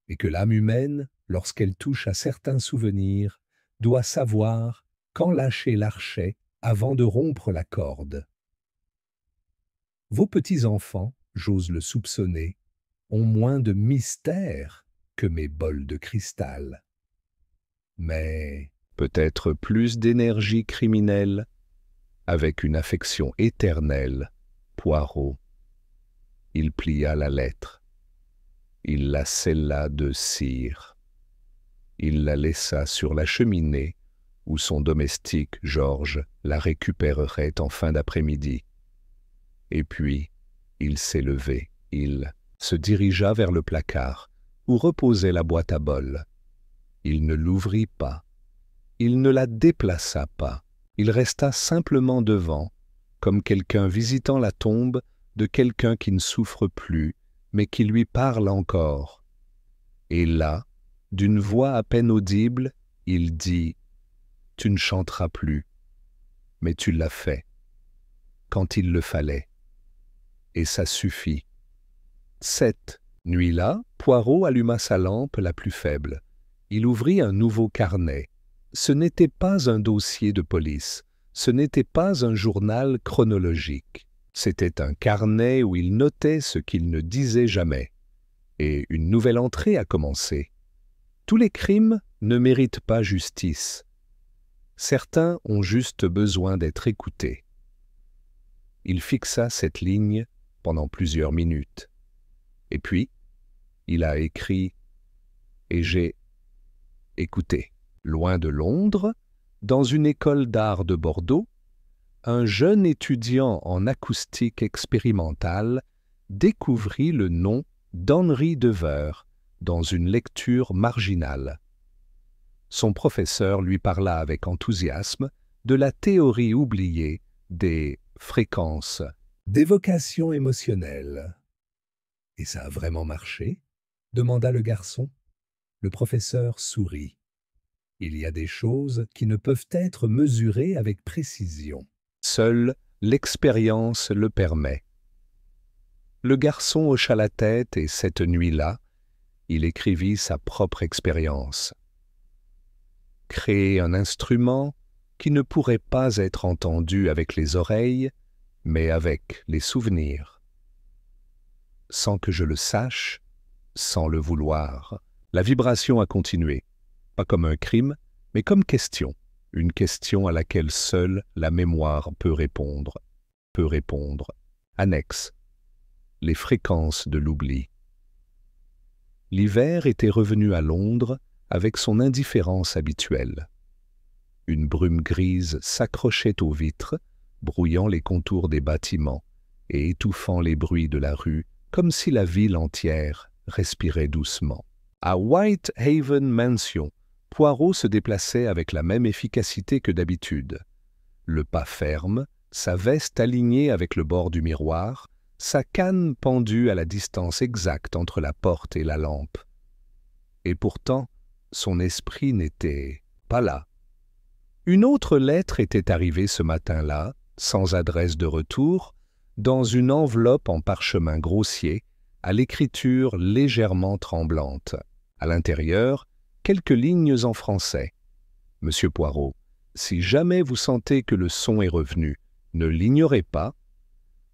et que l'âme humaine, lorsqu'elle touche à certains souvenirs, doit savoir quand lâcher l'archet avant de rompre la corde. Vos petits-enfants, j'ose le soupçonner, ont moins de mystère que mes bols de cristal. Mais peut-être plus d'énergie criminelle, avec une affection éternelle, Poirot. Il plia la lettre. Il la scella de cire. Il la laissa sur la cheminée où son domestique, Georges, la récupérerait en fin d'après-midi. Et puis, il s'est levé, il se dirigea vers le placard où reposait la boîte à bol. Il ne l'ouvrit pas, il ne la déplaça pas, il resta simplement devant, comme quelqu'un visitant la tombe de quelqu'un qui ne souffre plus, mais qui lui parle encore. Et là, d'une voix à peine audible, il dit « Tu ne chanteras plus, mais tu l'as fait, quand il le fallait. » Et ça suffit. Cette nuit-là, Poirot alluma sa lampe la plus faible. Il ouvrit un nouveau carnet. Ce n'était pas un dossier de police, ce n'était pas un journal chronologique. C'était un carnet où il notait ce qu'il ne disait jamais. Et une nouvelle entrée a commencé. Tous les crimes ne méritent pas justice. Certains ont juste besoin d'être écoutés. Il fixa cette ligne pendant plusieurs minutes. Et puis, il a écrit « Et j'ai écouté ». Loin de Londres, dans une école d'art de Bordeaux, un jeune étudiant en acoustique expérimentale découvrit le nom d'Henri Dever dans une lecture marginale. Son professeur lui parla avec enthousiasme de la théorie oubliée des fréquences. D'évocation émotionnelle. Et ça a vraiment marché? Demanda le garçon. Le professeur sourit. Il y a des choses qui ne peuvent être mesurées avec précision. Seule l'expérience le permet. Le garçon hocha la tête et cette nuit-là, il écrivit sa propre expérience. Créer un instrument qui ne pourrait pas être entendu avec les oreilles, mais avec les souvenirs. Sans que je le sache, sans le vouloir, la vibration a continué, pas comme un crime, mais comme question, une question à laquelle seule la mémoire peut répondre. Annexe. Les fréquences de l'oubli. L'hiver était revenu à Londres avec son indifférence habituelle. Une brume grise s'accrochait aux vitres, brouillant les contours des bâtiments et étouffant les bruits de la rue, comme si la ville entière respirait doucement. À Whitehaven Mansion, Poirot se déplaçait avec la même efficacité que d'habitude. Le pas ferme, sa veste alignée avec le bord du miroir, sa canne pendue à la distance exacte entre la porte et la lampe. Et pourtant, son esprit n'était pas là. Une autre lettre était arrivée ce matin-là, sans adresse de retour, dans une enveloppe en parchemin grossier, à l'écriture légèrement tremblante. À l'intérieur, quelques lignes en français. « Monsieur Poirot, si jamais vous sentez que le son est revenu, ne l'ignorez pas.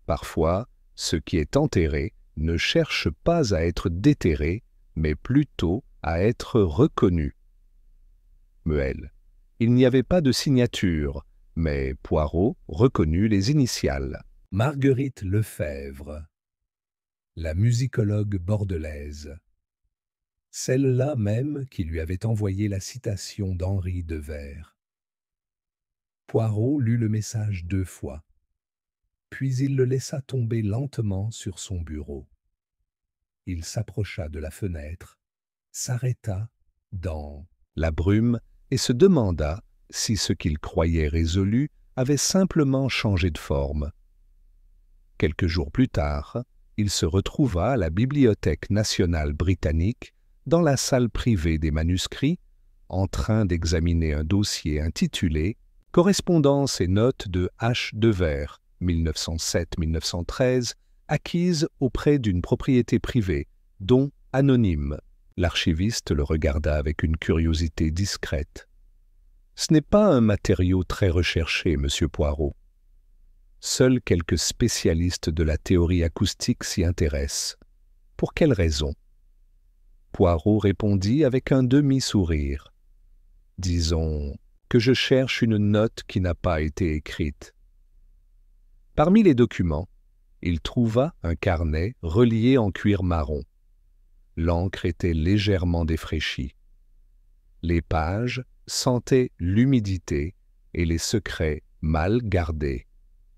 Parfois, ce qui est enterré ne cherche pas à être déterré, mais plutôt à être reconnu. » Muel. Il n'y avait pas de signature, mais Poirot reconnut les initiales. Marguerite Lefebvre, la musicologue bordelaise. Celle-là même qui lui avait envoyé la citation d'Henri Dever. Poirot lut le message 2 fois, puis il le laissa tomber lentement sur son bureau. Il s'approcha de la fenêtre, s'arrêta dans la brume et se demanda si ce qu'il croyait résolu avait simplement changé de forme. Quelques jours plus tard, il se retrouva à la Bibliothèque nationale britannique, dans la salle privée des manuscrits, en train d'examiner un dossier intitulé « Correspondance et notes de H. Dever, 1907-1913, acquises auprès d'une propriété privée, dont anonyme ». L'archiviste le regarda avec une curiosité discrète. « Ce n'est pas un matériau très recherché, monsieur Poirot. Seuls quelques spécialistes de la théorie acoustique s'y intéressent. Pour quelle raison ?» Poirot répondit avec un demi-sourire. « Disons que je cherche une note qui n'a pas été écrite. » Parmi les documents, il trouva un carnet relié en cuir marron. L'encre était légèrement défraîchie. Les pages sentaient l'humidité et les secrets mal gardés.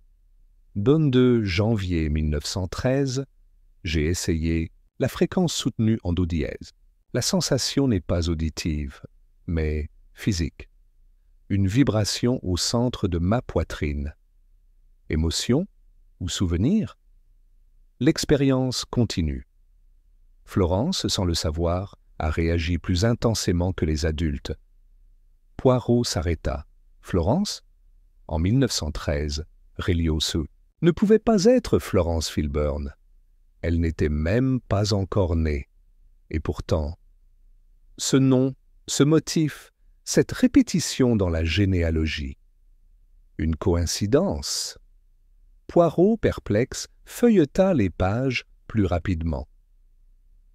« 22 janvier 1913, j'ai essayé la fréquence soutenue en do dièse. La sensation n'est pas auditive, mais physique. Une vibration au centre de ma poitrine. Émotion ou souvenir? L'expérience continue. Florence, sans le savoir, a réagi plus intensément que les adultes. Poirot s'arrêta. Florence? En 1913, Relioso ne pouvait pas être Florence Filburn. Elle n'était même pas encore née. Et pourtant, ce nom, ce motif, cette répétition dans la généalogie. Une coïncidence? Poirot, perplexe, feuilleta les pages plus rapidement.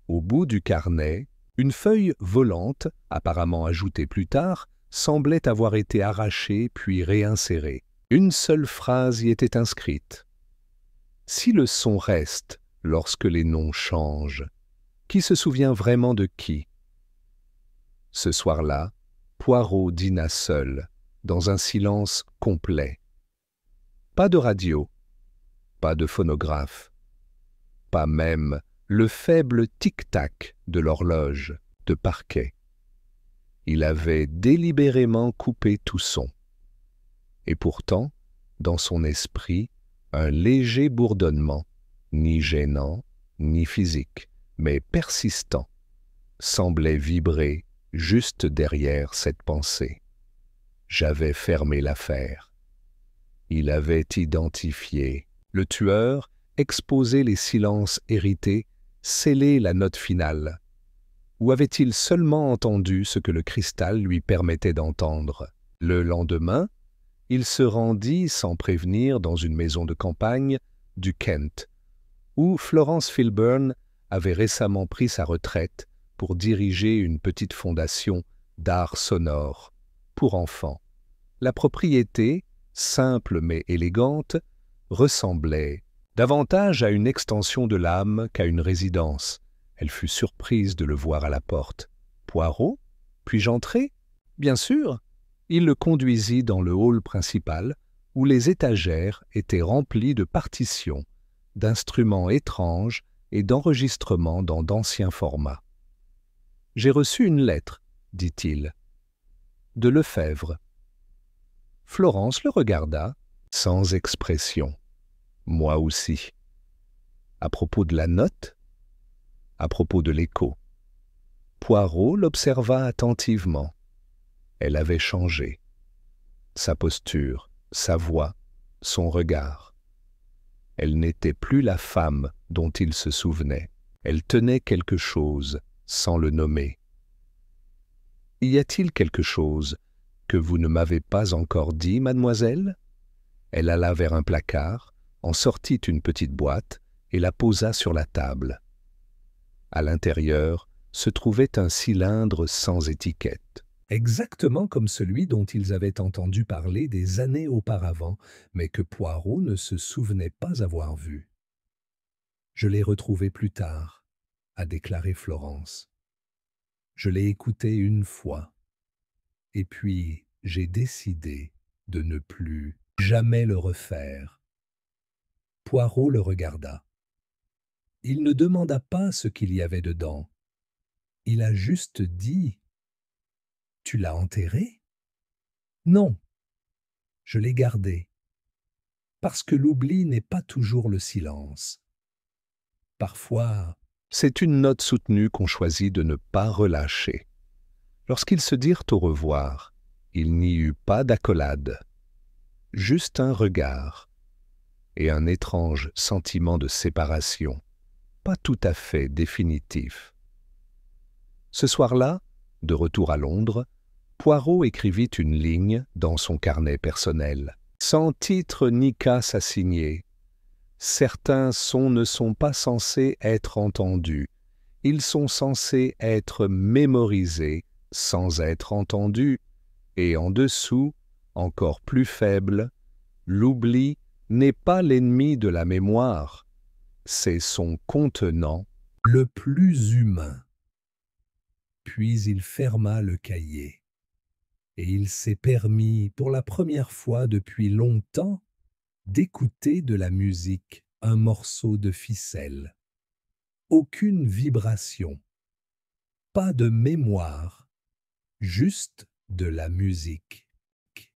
Au bout du carnet, une feuille volante, apparemment ajoutée plus tard, semblait avoir été arrachée puis réinsérée. Une seule phrase y était inscrite. « Si le son reste lorsque les noms changent, qui se souvient vraiment de qui ?» Ce soir-là, Poirot dîna seul, dans un silence complet. Pas de radio, pas de phonographe, pas même le faible tic-tac de l'horloge de parquet. Il avait délibérément coupé tout son. Et pourtant, dans son esprit, un léger bourdonnement, ni gênant, ni physique, mais persistant, semblait vibrer juste derrière cette pensée. J'avais fermé l'affaire. Il avait identifié le tueur, exposé les silences hérités, scellé la note finale. Ou avait-il seulement entendu ce que le cristal lui permettait d'entendre? Le lendemain, il se rendit sans prévenir dans une maison de campagne du Kent, où Florence Filburn avait récemment pris sa retraite pour diriger une petite fondation d'art sonore pour enfants. La propriété, simple mais élégante, ressemblait davantage à une extension de l'âme qu'à une résidence. Elle fut surprise de le voir à la porte. « Poirot, puis-je entrer ?»« Bien sûr !» Il le conduisit dans le hall principal, où les étagères étaient remplies de partitions, d'instruments étranges et d'enregistrements dans d'anciens formats. « J'ai reçu une lettre, » dit-il. « De Lefebvre. » Florence le regarda, sans expression. « Moi aussi. » À propos de la note? À propos de l'écho. Poirot l'observa attentivement. Elle avait changé. Sa posture, sa voix, son regard. Elle n'était plus la femme dont il se souvenait. Elle tenait quelque chose, sans le nommer. « Y a-t-il quelque chose que vous ne m'avez pas encore dit, mademoiselle ?» Elle alla vers un placard, en sortit une petite boîte et la posa sur la table. À l'intérieur se trouvait un cylindre sans étiquette. Exactement comme celui dont ils avaient entendu parler des années auparavant, mais que Poirot ne se souvenait pas avoir vu. « Je l'ai retrouvé plus tard, » a déclaré Florence. « Je l'ai écouté une fois, et puis j'ai décidé de ne plus jamais le refaire. » Poirot le regarda. Il ne demanda pas ce qu'il y avait dedans. Il a juste dit: « Tu l'as enterré? » « Non, je l'ai gardé. Parce que l'oubli n'est pas toujours le silence. Parfois, c'est une note soutenue qu'on choisit de ne pas relâcher. » Lorsqu'ils se dirent au revoir, il n'y eut pas d'accolade, juste un regard et un étrange sentiment de séparation, pas tout à fait définitif. Ce soir-là, de retour à Londres, Poirot écrivit une ligne dans son carnet personnel, sans titre ni casse à signer. Certains sons ne sont pas censés être entendus, ils sont censés être mémorisés sans être entendus, et en dessous, encore plus faible, l'oubli n'est pas l'ennemi de la mémoire, c'est son contenant le plus humain. Puis il ferma le cahier, et il s'est permis, pour la première fois depuis longtemps, d'écouter de la musique, un morceau de ficelle. Aucune vibration, pas de mémoire, juste de la musique.